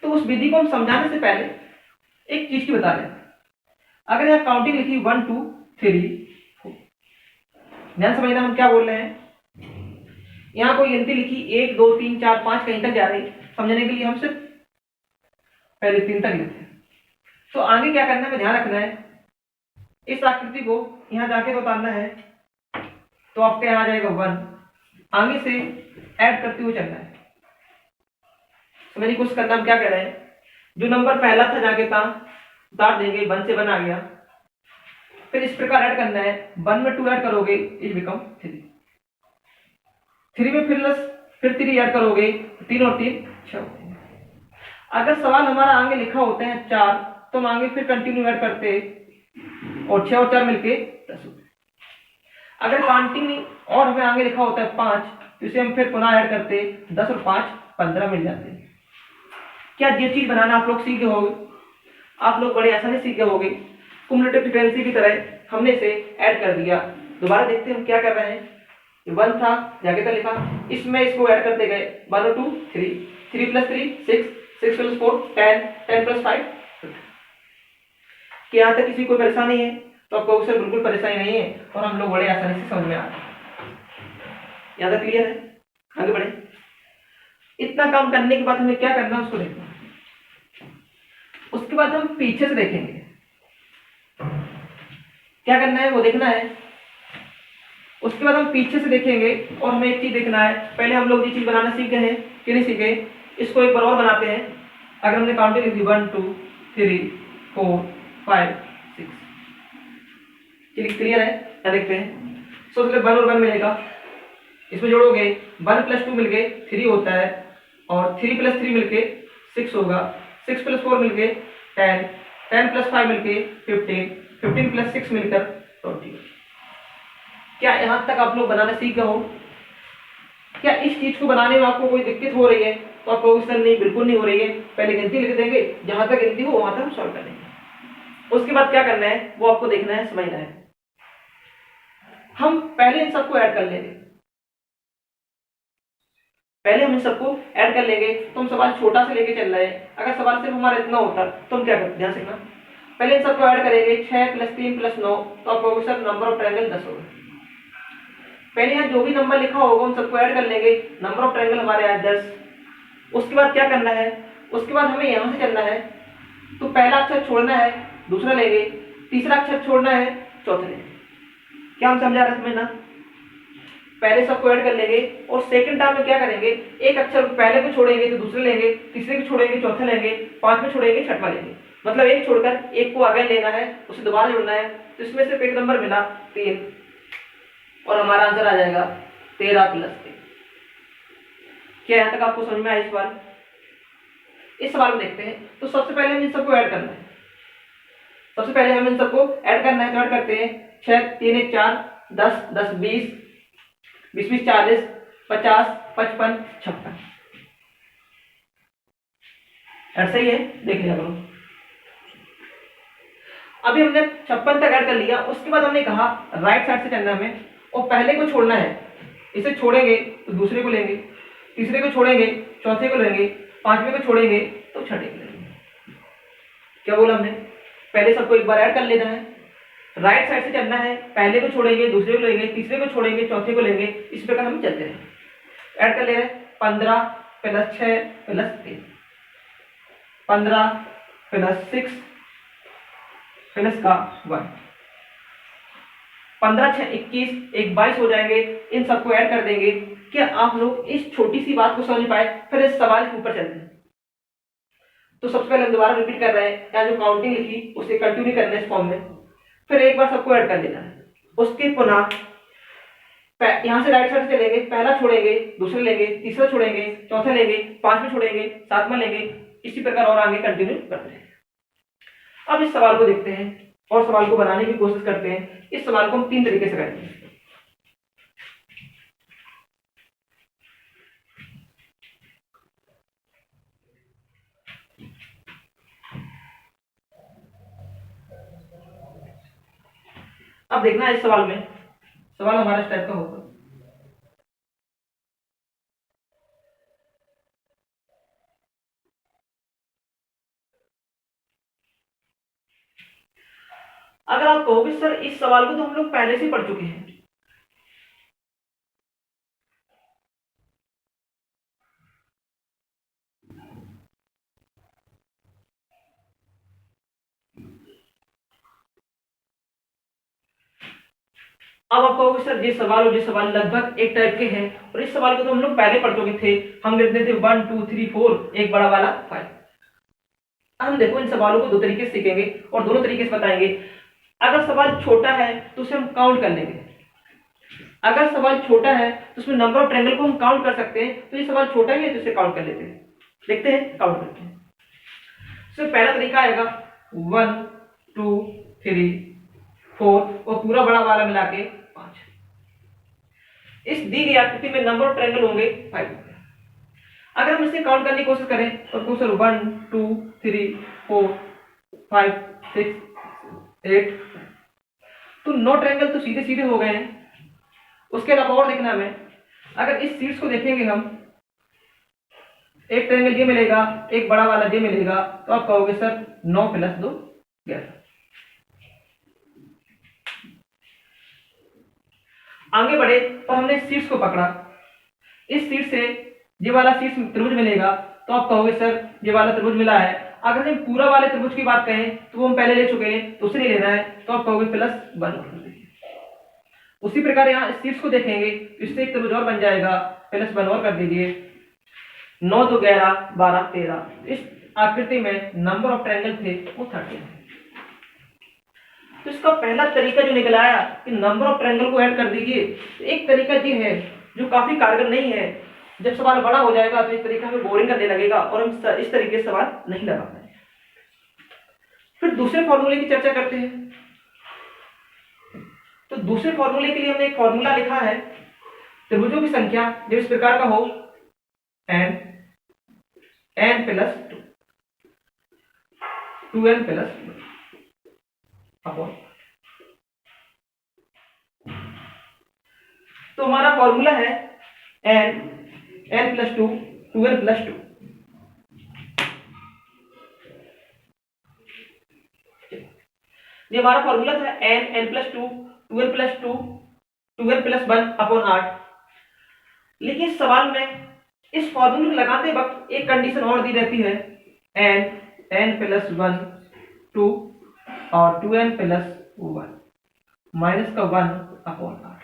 तो उस विधि को हम समझाने से पहले एक चीज की बता दें। अगर यहाँ काउंटिंग लिखी 1 2 3 4, ध्यान समझना हम क्या बोल रहे हैं। यहाँ कोई गिनती लिखी 1 2 3 4 5 कहीं तक जा रही, समझने के लिए हम सिर्फ पहले 3 तक लिखते हैं। तो आगे क्या करना है, ध्यान रखना है, इस आकृति को यहाँ जाके उतारना है, तो आपके यहाँ आ जाएगा 1, आगे से ऐड करते हुए चलना है। समझने की कोशिश करना, हम क्या कह रहे हैं, जो नंबर पहला था जाके था उतार देंगे, 1 से 1 आ गया, फिर इस प्रकार ऐड करना है, 1 में 2 ऐड करोगे इट बिकम 3, 3 में फिर 3 ऐड करोगे, 3 और 3 6। अगर सवाल हमारा आगे लिखा होता है 4, तो हम आगे फिर कंटिन्यू ऐड करते और 6 और 4 मिलके 10 होते। अगर कंटिन्यू और हमें आगे लिखा होता है 5, तो इसे हम फिर पुनः ऐड करते, 10 और 5 15 मिल जाते हैं। क्या ये चीज बनाना आप लोग सीख गए होंगे, आप लोग बड़े आसानी सीख गए होंगे। कुमुलेटिव फ्रीक्वेंसी की तरह हमने इसे ऐड कर दिया। दोबारा देखते हैं हम क्या कर रहे हैं। 1 था, जाके था लिखा, इसमें इसको ऐड करते गए, 1 और 2 3, 3 + 3 6, 6 + 4 10, 10 + 5 15। कि यहाँ तक किसी को परेशानी है तो आपको सर बिल्कुल परेशानी नहीं है, और हम लोग बड़े आसानी से समझ में आ रहे हैं। यहाँ तक क्लियर है, आगे बढ़े। इतना काम करने के बाद हमें क्या करना है उसको देखना। उसके बाद हम पीछे से देखेंगे, क्या करना है वो देखना है। उसके बाद हम पीछे से देखेंगे और हमें एक चीज देखना है, पहले हम लोग ये चीज बनाना सीख गए हैं कि नहीं सीखे, इसको एक बार और बनाते हैं। अगर हमने काउंटिंग लिख दी 1 2 3 4 5 6, चलिए क्लियर है, क्या देखते हैं। सबसे 1 और 1 मिलेगा, इसमें जोड़ोगे 1 + 2 मिलके 3 होता है, और 3 + 3 मिलके 6 होगा, 6 + 4 मिलके 10, 10 + 5 मिलके 15, 15 + 6 मिलकर 20। क्या यहां तक आप लोग बनाना सीख गए हो? क्या इस चीज को बनाने में आपको कोई दिक्कत हो रही है? तो आप कहोगे सर नहीं, बिल्कुल नहीं हो रही है। पहले गिनती लिख देंगे, जहां तक गिनती हो वहां तक हम सॉल्व कर लेंगे। उसके बाद क्या करना है वो आपको देखना है, समझना है। हम पहले इन सबको ऐड कर लेंगे, पहले हम इन सबको ऐड कर लेंगे। तो हम सवाल छोटा से लेके चल रहे हैं, अगर सवाल सिर्फ हमारा इतना होता तो हम क्या करते, ध्यान से देखना। पहले इन सबको ऐड करेंगे, 6 + 3 + 9, तो आप कहोगे सर नंबर ऑफ ट्रायंगल 10 होगा। पहले यहाँ जो भी नंबर लिखा होगा उन सबको ऐड कर लेंगे, नंबर ऑफ ट्रायंगल हमारे यहाँ 10। उसके बाद क्या करना है, उसके बाद हमें यहाँ से चलना है, तो पहला अक्षर छोड़ना है, दूसरा लेंगे, तीसरा अक्षर छोड़ना है, चौथा लेंगे। क्या हम समझा रहे हैं ना? पहले सबको ऐड कर लेंगे और सेकंड टर्म में क्या करेंगे, एक अक्षर पहले को छोड़ेंगे तो दूसरे लेंगे, तीसरे को छोड़ेंगे चौथा लेंगे, पांचवें छोड़ेंगे छठवां लेंगे। मतलब एक छोड़कर एक को आगे लेना है, उसे दोबारा जोड़ना है। तो इसमें सिर्फ एक नंबर मिला 3, और हमारा आंसर आ जाएगा 13 + 3। क्या यहाँ तक आपको समझ में आया? इस सवाल को देखते हैं। तो सबसे पहले हम इन सबको ऐड करना है, सबसे पहले हम इन सबको ऐड करना है, तो ऐड करते हैं। 6 3 1 4 10 10 20 20 20 40 50 55 56। ऐसा ही है, देख लिया करो। अभी हमने 56 तक ऐड कर लिया। उसके बाद हमने कहा राइट साइड से चलना है हमें, और पहले को छोड़ना है, इसे छोड़ेंगे तो दूसरे को लेंगे, तीसरे को छोड़ेंगे चौथे को लेंगे, पांचवें को छोड़ेंगे तो छठे को लेंगे। क्या बोला हमने? पहले सबको एक बार ऐड कर लेना है, राइट साइड से चलना है, पहले को छोड़ेंगे दूसरे को लेंगे, तीसरे को छोड़ेंगे चौथे को लेंगे। इस प्रकार हम चलते हैं, ऐड कर ले रहे हैं। 15 + 6 + 3, 15 + 6 + 1, 15 6 21, 1 22 हो जाएंगे। इन सबको ऐड कर देंगे। क्या आप लोग इस छोटी सी बात को समझ पाए? फिर इस सवाल के ऊपर चलते हैं। तो सबसे पहले हम दोबारा रिपीट कर रहे हैं, यहाँ जो काउंटिंग लिखी उसे कंटिन्यू करना है इस फॉर्म में, फिर एक बार सबको ऐड कर लेना है। उसके पुनः यहाँ से राइट साइड से लेंगे, पहला छोड़ेंगे, दूसरा लेंगे, तीसरा छोड़ेंगे, चौथा लेंगे, पांचवा छोड़ेंगे, सातवां लेंगे, इसी प्रकार और आगे कंटिन्यू करते हैं। अब इस सवाल को देखते हैं और सवाल को बनाने की कोशिश करते हैं। इस सवाल को हम 3 तरीके से करेंगे। अब देखना है इस सवाल में, सवाल हमारा इस टाइप का होगा। अगर आप कहोगे सर इस सवाल को तो हम लोग पहले से पढ़ चुके हैं, अब आप कहोगे सर ये सवाल लगभग एक टाइप के हैं और इस सवाल को तो हम लोग पहले पढ़ चुके थे, हम लिखते थे 1 2 3 4 एक बड़ा वाला 5। हम देखो इन सवालों को 2 तरीके से सीखेंगे और दोनों तरीके से बताएंगे। अगर सवाल छोटा है तो उसे हम काउंट कर लेंगे, अगर सवाल छोटा है तो उसमें नंबर ऑफ ट्रायंगल को हम काउंट कर सकते हैं, तो ये सवाल छोटा ही है तो इसे काउंट कर लेते हैं। देखते हैं, काउंट करते हैं। तो पहला तरीका आएगा 1 2 3 4 और पूरा बड़ा वाला मिला के 5। इस दी गई आकृति में नंबर ऑफ ट्रायंगल होंगे 5। अगर हम इसे काउंट करने की कोशिश करें तो सर 1 2 3 4 5 6 8, तो 9 ट्रायंगल तो सीधे सीधे हो गए हैं। उसके अलावा और देखना हमें, अगर इस सीट्स को देखेंगे हम, एक ट्रायंगल ये मिलेगा, एक बड़ा वाला ये मिलेगा, तो आप कहोगे सर 9 + 2 11। आगे बढ़े तो हमने सीट्स को पकड़ा, इस सीट से ये वाला सीट त्रिभुज मिलेगा, तो आप कहोगे सर ये वाला त्रिभुज मिला है। अगर हम पूरा वाले त्रिभुज की बात करें तो वो हम पहले ले चुके हैं, तो उसे नहीं लेना है, तो आप कहोगे +1। उसी प्रकार यहाँ इस सीट्स को देखेंगे, इससे एक त्रिभुज और बन जाएगा, +1 और कर दीजिए। 9 2 11 12 13। इस आकृति में नंबर ऑफ ट्रायंगल थे वो 30 है। तो इसका पहला तरीका जो निकल आया कि नंबर ऑफ ट्रायंगल को ऐड कर दीजिए। एक तरीका ये है जो काफी कारगर नहीं है, जब सवाल बड़ा हो जाएगा तो इस तरीका हमें बोरिंग करने लगेगा और हम इस तरीके से सवाल नहीं लगा पाएंगे। फिर दूसरे फॉर्मूले की चर्चा करते हैं। तो दूसरे फॉर्मूले के लिए हमने एक फॉर्मूला लिखा है, त्रिभुजों की संख्या जब इस प्रकार का हो n + 2n + 1 अपॉन, तो हमारा फॉर्मूला है n + 2 2n + 2। ये हमारा फॉर्मूला था n + 2 2n + 2 2n + 1 अपॉन 8। लेकिन इस सवाल में इस फॉर्मूले को लगाते वक्त एक कंडीशन और दी रहती है, n + 1 2 और 2n + 1 -1 अपॉन 8।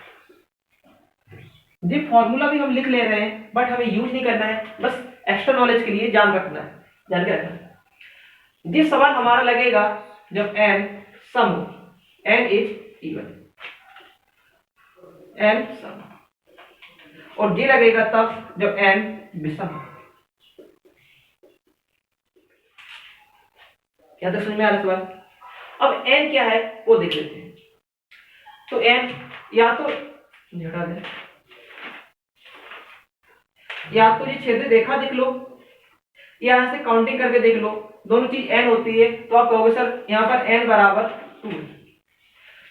ये फॉर्मूला भी हम लिख ले रहे हैं बट हमें यूज नहीं करना है, बस एक्स्ट्रा नॉलेज के लिए जान रखना है, जान के रखना है। ये सवाल हमारा लगेगा जब n सम हो, n इज इवन, n सम, और ये लगेगा तब जब n विषम हो। क्या तो समझ में आ रहा सवाल? अब n क्या है वो देख लेते हैं। तो n या तो हटा दे, या तो ये क्षेत्र रेखा देख लो, या यहां से काउंटिंग करके देख लो, दोनों चीज n होती है, तो आप कहोगे सर यहाँ पर n = 2 है,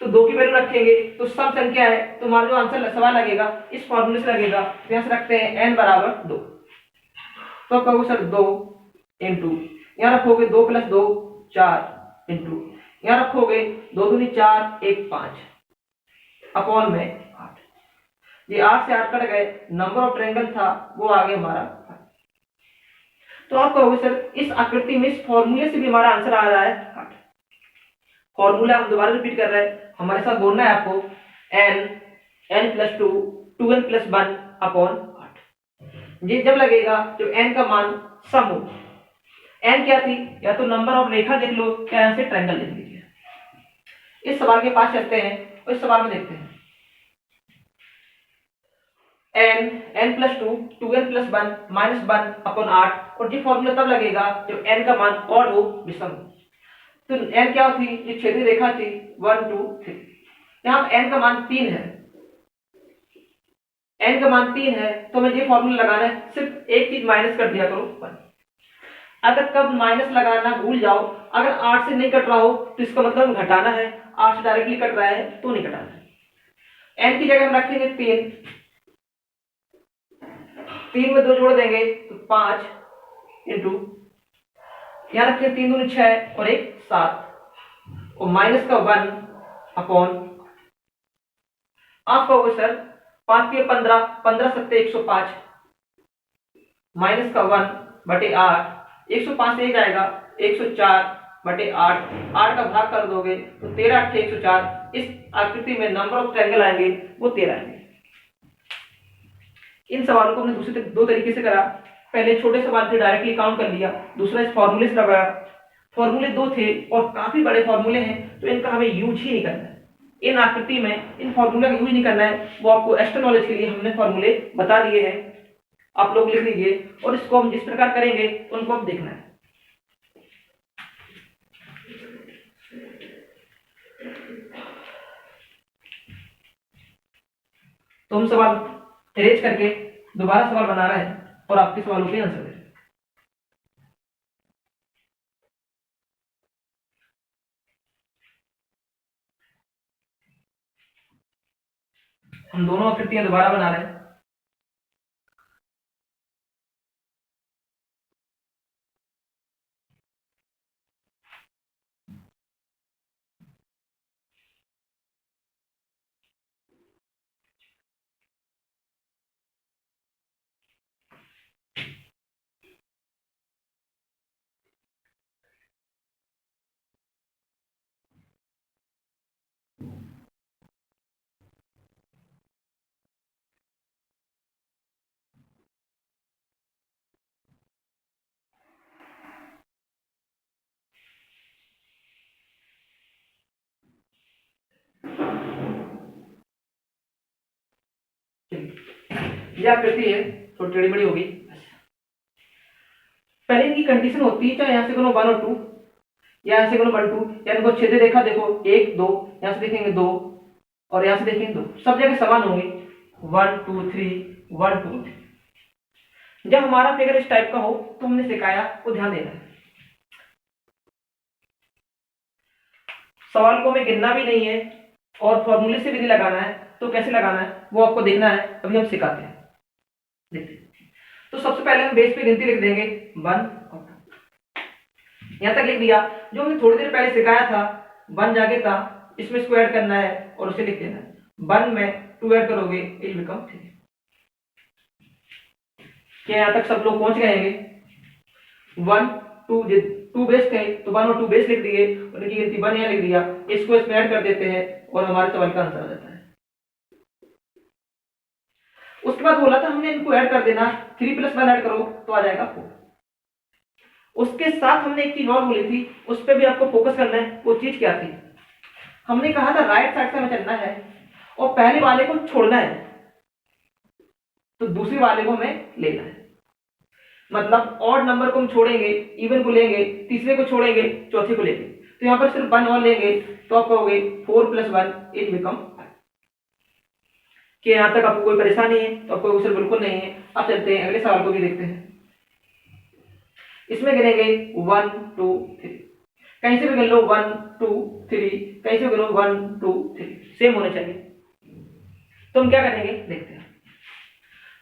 तो 2 की वैल्यू रखेंगे तो सम संख्या है, तो हमारा जो आंसर सवाल लगेगा इस फॉर्मूले से लगेगा। तो यहां से रखते हैं n = 2, तो आप कहोगे सर 2 इंटू, यहाँ रखोगे 2 + 2 4 इंटू, यहाँ रखोगे 2 दूनी 4 1 5 अपॉन में 8। ये 8 से 8 कट गए, नंबर ऑफ ट्रायंगल था वो आ गया हमारा 5। तो आप कहोगे सर इस आकृति में इस फॉर्मूले से भी हमारा आंसर आ रहा है 8। फॉर्मूला हम दोबारा रिपीट कर रहे हैं, हमारे साथ बोलना है आपको n + 2 2n + 1 अपॉन 8। ये जब लगेगा जब n का मान सम हो। n क्या थी, या तो नंबर ऑफ रेखा देख लो या यहाँ से ट्रायंगल देख लीजिए। इस सवाल के पास चलते हैं और इस सवाल में देखते हैं n plus 2 2n plus 1 minus 1 upon 8 और ये फॉर्मूला तब लगेगा जब n का मान ऑड हो, विषम हो। तो n क्या थी, ये छेदी रेखा थी 1 2 3, यहाँ n का मान 3 है, n का मान 3 है तो हमें ये फॉर्मूला लगाना है, सिर्फ एक चीज माइनस कर दिया करो 1। अगर कब माइनस लगाना भूल जाओ, अगर 8 से नहीं कट रहा हो तो इसका मतलब घटाना है, 8 से डायरेक्टली कट रहा है तो नहीं घटाना है। n की जगह हम रखेंगे 3, 3 में 2 जोड़ देंगे तो 5 इंटू, यहाँ रखेंगे 3 दूनी 6 और 1 7 और माइनस का 1 अपॉन, आप कहोगे सर 5 के 15 15 सत्ते 105 माइनस का 1 बटे 8, 105 से 1 आएगा 104 बटे 8, 8 का भाग कर दोगे तो 13 8 104। इस आकृति में नंबर ऑफ ट्रायंगल आएंगे वो 13 आएंगे। इन सवालों को हमने दूसरे दो तरीके से करा, पहले छोटे सवाल से डायरेक्टली काउंट कर लिया, दूसरा इस फॉर्मूले से लगाया। फॉर्मूले दो थे और काफी बड़े फॉर्मूले हैं तो इनका हमें यूज ही नहीं करना है, इन आकृति में इन फॉर्मूला का यूज नहीं करना है, वो आपको एक्स्ट्रा नॉलेज के लिए हमने फॉर्मूले बता दिए हैं, आप लोग लिख लीजिए और इसको हम जिस प्रकार करेंगे उनको आप देखना है। तो हम सवाल अरेंज करके दोबारा सवाल बना रहे हैं और आपके सवालों के आंसर दे रहे हैं। हम दोनों आकृतियां दोबारा बना रहे हैं। यह आकृति है थोड़ी टेढ़ी बड़ी होगी। पहले इनकी कंडीशन होती है चाहे यहाँ से कोनो 1 और 2 या यहाँ से कोनो 1 2, या इनको छेदे रेखा देखो 1 2, यहाँ से देखेंगे 2 और यहाँ से देखेंगे 2, सब जगह समान होंगे 1 2 3 1 2 3। जब हमारा फिगर इस टाइप का हो तो हमने सिखाया वो ध्यान देना है। सवाल को हमें गिनना भी नहीं है और फॉर्मूले से भी नहीं लगाना है, तो कैसे लगाना है वो आपको देखना है, अभी हम सिखाते हैं। देखते हैं। तो सबसे पहले हम बेस पे गिनती लिख देंगे 1 और 2, यहां तक लिख दिया। जो हमने थोड़ी देर पहले सिखाया था 1 जाके था, इसमें इसको ऐड करना है और उसे लिख देना है। 1 में 2 ऐड करोगे इट विल बिकम 3। क्या यहां तक सब लोग पहुंच गए हैं? 1 2 बेस थे तो 1 और 2 बेस लिख दिए और इनकी गिनती 1 यहां लिख दिया, इसको इसमें ऐड कर देते हैं और हमारे सवाल का आंसर आ जाता है। उसके बाद बोला था हमने इनको ऐड कर देना, 3 + 1 ऐड करो तो आ जाएगा 4। उसके साथ हमने एक चीज और बोली थी, उस पर भी आपको फोकस करना है। वो चीज क्या थी? हमने कहा था राइट साइड से हमें चलना है और पहले वाले को छोड़ना है तो दूसरे वाले को हमें लेना है। मतलब ऑड नंबर को हम छोड़ेंगे, इवन को लेंगे, तीसरे को छोड़ेंगे, चौथे को लेंगे। तो यहां पर सिर्फ 1 और लेंगे तो आप कहोगे 4 + 1 इट बिकम 5। कि यहां तक आपको कोई परेशानी है तो आपको क्वेश्चन बिल्कुल नहीं है। अब चलते हैं अगले सवाल को भी देखते हैं। इसमें गिनेंगे 1 2 3, कहीं से भी गिन लो 1 2 3, कहीं से भी गिनो 1 2 3, सेम होने चाहिए। तो हम क्या करेंगे देखते हैं।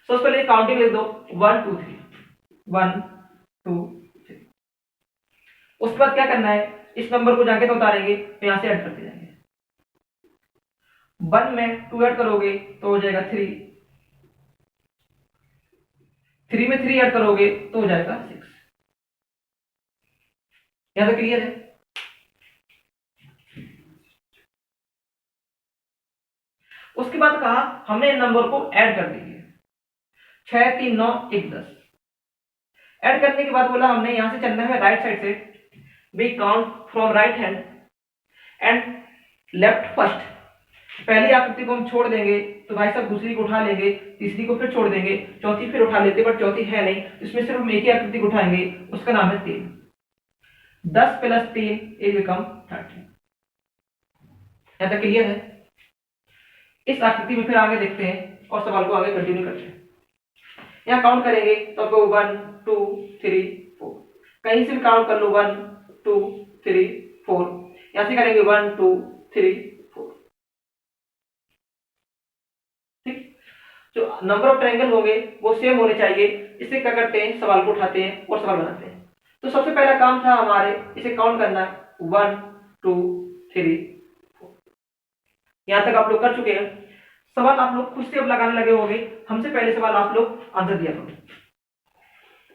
सबसे पहले काउंटिंग लिख दो 1 2 3 1 2 3। उसके बाद क्या करना है, इस नंबर को जाके तो उतारेंगे तो यहां से ऐड करते जाएंगे। 1 में 2 ऐड करोगे तो हो जाएगा 3, 3 में 3 ऐड करोगे तो हो जाएगा 6। यहां तक क्लियर है? उसके बाद कहा हमने इन नंबर को ऐड कर दिए, 6 3 9 1 10। ऐड करने के बाद बोला हमने यहां से चलना है राइट साइड से, we count from right hand and left first. पहली आकृति को हम छोड़ देंगे तो भाई साहब दूसरी को उठा लेंगे, तीसरी को फिर छोड़ देंगे, चौथी फिर उठा लेते, बट चौथी है नहीं, इसमें सिर्फ हम एक ही आकृति को उठाएंगे, उसका नाम है 3। 10 + 3 इज बिकम 30। यहां तक क्लियर है? इस आकृति में फिर आगे देखते हैं और सवाल को आगे कंटिन्यू करते हैं। यहाँ काउंट करेंगे तो आपको 1 2 3 4, कहीं से भी काउंट कर लो, 1 2 3 4, यहां से करेंगे 1 2 3 4। ठीक, जो नंबर ऑफ ट्रायंगल होंगे वो सेम होने चाहिए। इससे क्या करते हैं, सवाल को उठाते हैं और सवाल बनाते हैं। तो सबसे पहला काम था हमारे इसे काउंट करना, 1 2 3 4। यहां तक आप लोग कर चुके हैं। सवाल आप लोग खुद से अब लगाने लगे होंगे, हमसे पहले सवाल आप लोग आंसर दिया करो।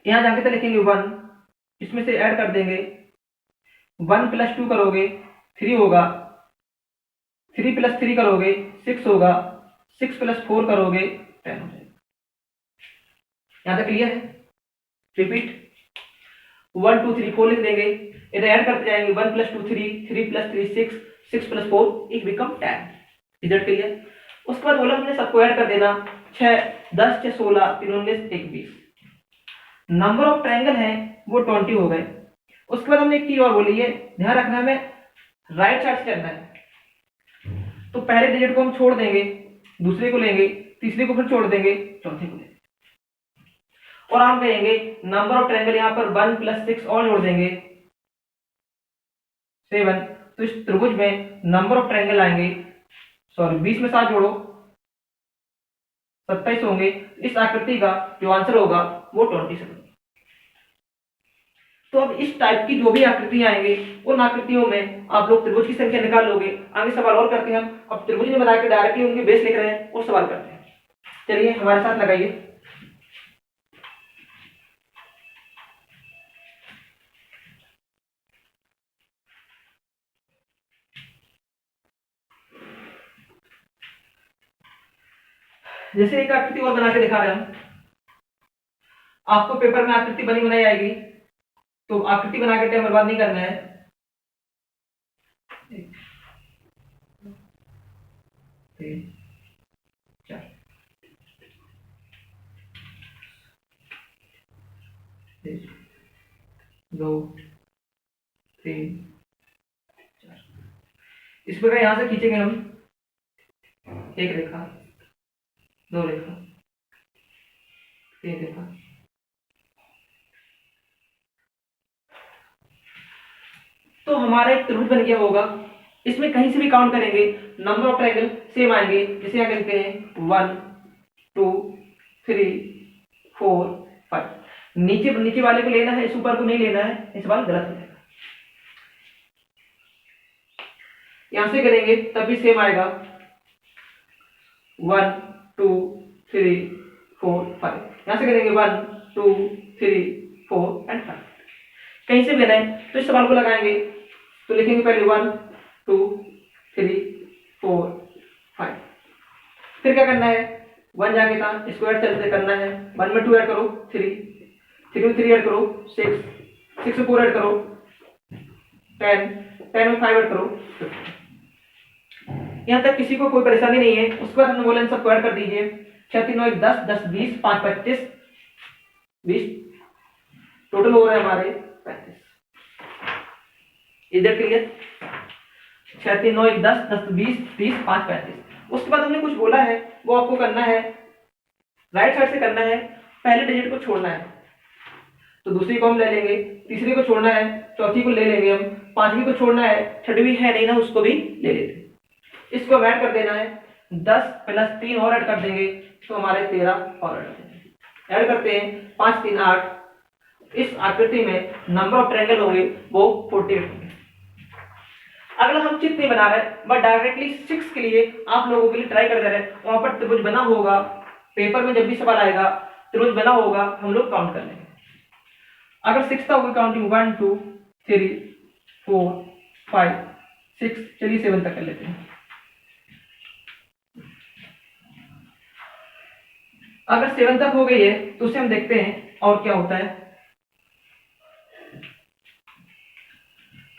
यहां जाके तो लिखेंगे 1, इसमें से ऐड कर देंगे, 1 + 2 करोगे 3 होगा, 3 + 3 करोगे 6 होगा, 6 + 4 करोगे 10 हो जाएगा। यहां तक क्लियर है? रिपीट, 1 2 3 4 लिख देंगे, इधर ऐड करते जाएंगे, 1 + 2 3, 3 + 3 6, 6 + 4 इट बिकम 10। Result clear? उसके बाद बोला हमने सबको ऐड कर देना, 6 10 6 16 3 19 1 20। नंबर ऑफ ट्रायंगल है वो 20 हो गए। उसके बाद हमने एक चीज और बोली है, ध्यान रखना, हमें राइट साइड से करना है। तो पहले डिजिट को हम छोड़ देंगे, दूसरे को लेंगे, तीसरे को फिर छोड़ देंगे, चौथे को लेंगे, और हम कहेंगे नंबर ऑफ ट्रायंगल, यहां पर 1 + 6 और जोड़ देंगे 7। तो इस त्रिभुज में नंबर ऑफ ट्रायंगल आएंगे, सॉरी 20 में 7 जोड़ो 27 होंगे। इस आकृति का जो आंसर होगा वो 27। तो अब इस टाइप की जो भी आकृतियां आएंगे उन आकृतियों में आप लोग त्रिभुज की संख्या निकाल लोगे। आगे सवाल और करते हैं हम। अब त्रिभुज ने बना के डायरेक्टली उनके बेस लिख रहे हैं और सवाल करते हैं। चलिए हमारे साथ लगाइए। जैसे एक आकृति और बना के दिखा रहे हैं, आपको पेपर में आकृति बनी बनाई आएगी, तो आकृति बना के टाइम बर्बाद नहीं करना है। दो 3 4, इस प्रकार यहां से खींचेंगे हम एक रेखा, दो रेखा, तीन रेखा। तो हमारा एक त्रिभुज बन गया होगा। इसमें कहीं से भी काउंट करेंगे नंबर ऑफ ट्रायंगल सेम आएंगे। जैसे यहाँ लिखते हैं 1 2 3 4 5। नीचे नीचे वाले को लेना है, इस ऊपर को नहीं लेना है, इस बार गलत हो जाएगा। यहां से करेंगे तब भी सेम आएगा, 1 2 3 4 5। यहां से करेंगे 1 2 3 4 एंड 5। कहीं से भी लेना है तो इस सवाल को लगाएंगे, तो लिखेंगे पहले 1 2 3 4 5। फिर क्या करना है, 1 जाके था, इसको ऐड चलते करना है। 1 में 2 ऐड करो 3, 3 में 3 ऐड करो 6, 6 में 4 ऐड करो 10, 10 में 5 ऐड करो 15। यहां तक किसी को कोई परेशानी नहीं है। उसके बाद हमने बोला सबको ऐड कर दीजिए, 6 3 9 1 10, 10 20, 5 25 20, टोटल हो रहा है हमारे 35। इधर क्लियर? 6 3 9 1 10, 10 20 30 5 35। उसके बाद हमने कुछ बोला है वो आपको करना है, राइट साइड से करना है। पहले डिजिट को छोड़ना है, तो दूसरी को हम ले लेंगे, तीसरी को छोड़ना है, चौथी को ले लेंगे हम, पांचवी को छोड़ना है, छठवीं है नहीं ना, उसको भी ले लेते हैं। इसको ऐड कर देना है, 10 + 3 और ऐड कर देंगे तो हमारे 13 और ऐड करते हैं, 5 3 8। इस आकृति में नंबर ऑफ ट्रायंगल होंगे वो 48 होंगे। अगला हम चित्र नहीं बना रहे, बट डायरेक्टली 6 के लिए आप लोगों के लिए ट्राई कर दे रहे हैं। वहां पर त्रिभुज बना होगा, पेपर में जब भी सवाल आएगा त्रिभुज बना होगा, हम लोग काउंट कर लेंगे। अगर 6 था होगी काउंटिंग 1 2 3 4 5 6, चलिए 7 तक कर लेते हैं। अगर 7 तक हो गई है तो उसे हम देखते हैं और क्या होता है।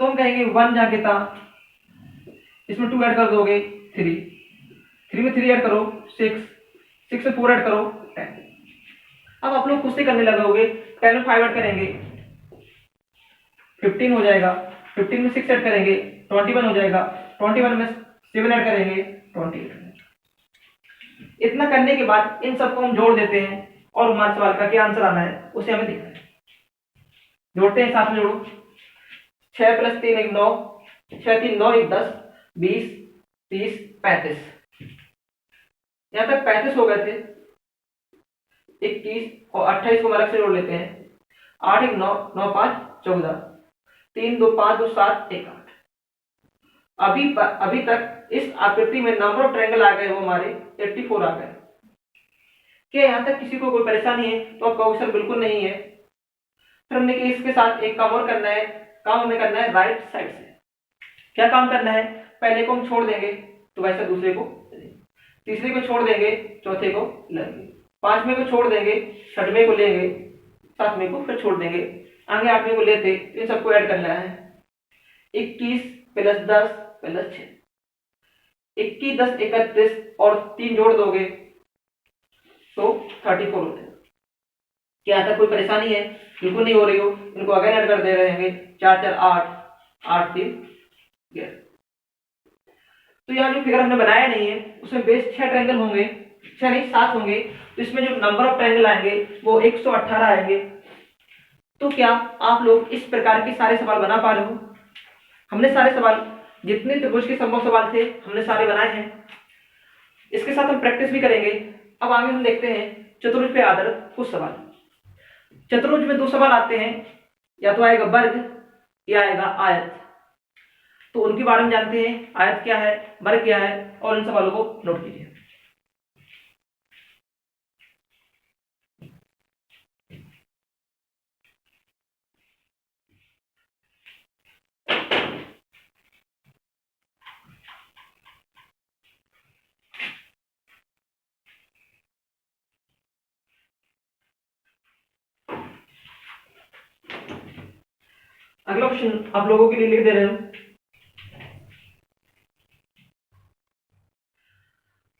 तो हम कहेंगे 1 जाके था, इसमें 2 ऐड कर दोगे 3, 3 में 3 ऐड करो 6, 6 में 4 ऐड करो 10। अब आप लोग खुद से करने लगोगे। 10 में 5 ऐड करेंगे 15 हो जाएगा, 15 में 6 ऐड करेंगे 21 हो जाएगा, 21 में 7 ऐड करेंगे 28। इतना करने के बाद इन सबको हम जोड़ देते हैं और हमारे सवाल का क्या आंसर आना है उसे हमें देखना है। जोड़ते हैं, साथ में जोड़ो। 6 + 3 = 9, 6 3 9 1 10 20 30 35। यहां तक 35 हो गए थे। 21 और 28 को अलग से जोड़ लेते हैं। 8 1 9 9 5 14 3 2 5 2 7 1 8। अभी तक इस आकृति में नंबर ऑफ ट्रायंगल आ गए वो हमारे 84 आ गए। क्या यहाँ तक किसी को कोई परेशानी है? तो आपका ऑप्शन बिल्कुल नहीं है। फिर हमने कि इसके साथ एक काम और करना है। काम हमें करना है राइट साइड से। क्या काम करना है? पहले को हम छोड़ देंगे तो वैसे दूसरे को, तीसरे को छोड़ देंगे चौथे को लेंगे, 5वें को छोड़ देंगे, 6वें को लेंगे, 7वें को फिर छोड़ देंगे, आगे 8वें को लेते। इन सबको ऐड करना है। 21 + 10 + 6, 21 10 31 और 3 जोड़ दोगे तो 34 होते हैं। क्या यहाँ तक कोई परेशानी है? बिल्कुल नहीं हो रही हो। इनको अगेन ऐड कर दे रहे हैं। 4 4 8 8 3 11। तो यहाँ जो फिगर हमने बनाया नहीं है उसमें बेस 6 ट्रायंगल होंगे, 6 नहीं 7 होंगे। तो इसमें जो नंबर ऑफ ट्रायंगल आएंगे वो 118 आएंगे। तो क्या आप लोग इस प्रकार के सारे सवाल बना पा रहे हो? हमने सारे सवाल, जितने त्रिभुज के संभव सवाल थे हमने सारे बनाए हैं। इसके साथ हम प्रैक्टिस भी करेंगे। अब आगे हम देखते हैं चतुर्भुज पे आधारित कुछ सवाल। चतुर्भुज में 2 सवाल आते हैं, या तो आएगा वर्ग या आएगा आयत। तो उनके बारे में जानते हैं, आयत क्या है, वर्ग क्या है, और इन सवालों को नोट कीजिए। अगला क्वेश्चन आप लोगों के लिए लिख दे रहे हूं।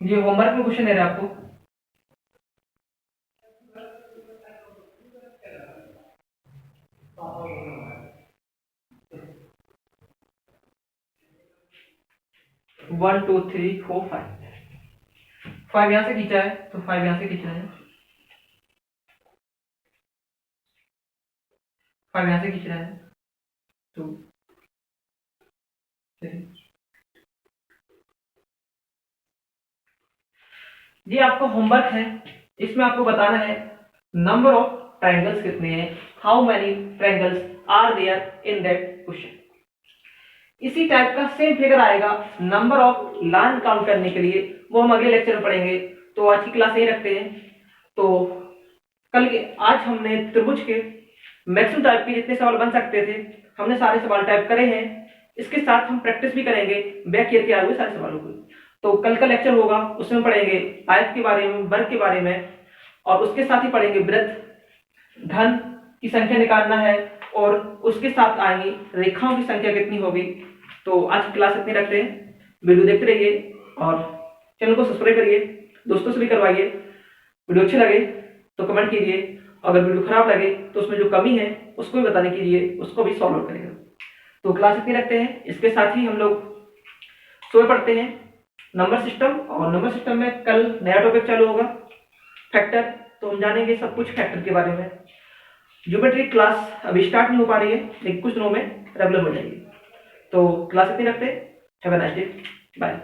ये होमवर्क में क्वेश्चन दे रहे हैं आपको। वन टू थ्री फोर 5 यहां से खींचा है तो 5 यहां से खींचना है, 5 यहां से खींचना है, 2 3। ये आपका होमवर्क है। इसमें आपको बताना है नंबर ऑफ ट्रायंगल्स कितने हैं, how many triangles are there in that question. इसी टाइप का सेम फिगर आएगा नंबर ऑफ लाइन काउंट करने के लिए, वो हम अगले लेक्चर में पढ़ेंगे। तो आज की क्लास यही रखते हैं। तो कल के आज हमने त्रिभुज के मैक्सिमम टाइप के जितने सवाल बन सकते थे हमने सारे सवाल टाइप करे हैं। इसके साथ हम प्रैक्टिस भी करेंगे बैक किए तैयार हुए सारे सवालों को। तो कल का लेक्चर होगा, उसमें पढ़ेंगे आयत के बारे में, वर्ग के बारे में, और उसके साथ ही पढ़ेंगे वृत्त, घन की संख्या निकालना है, और उसके साथ आएंगी रेखाओं की संख्या कितनी होगी। तो आज की क्लास इतनी रखते हैं। वीडियो देखते रहिए और चैनल को सब्सक्राइब करिए, दोस्तों से भी करवाइए। वीडियो अच्छे लगे तो कमेंट कीजिए, अगर वीडियो खराब लगे तो उसमें जो कमी है उसको भी बताने कीजिए, उसको भी सॉल्व करिएगा। तो क्लास इतनी रखते हैं। इसके साथ ही हम लोग सुबह पढ़ते हैं नंबर सिस्टम, और नंबर सिस्टम में कल नया टॉपिक चालू होगा फैक्टर। तो हम जानेंगे सब कुछ फैक्टर के बारे में। ज्योमेट्री क्लास अभी स्टार्ट नहीं हो पा रही है, लेकिन कुछ दिनों में रेगुलर हो जाएगी। तो क्लास इतनी रखते हैं। Have a nice day, bye.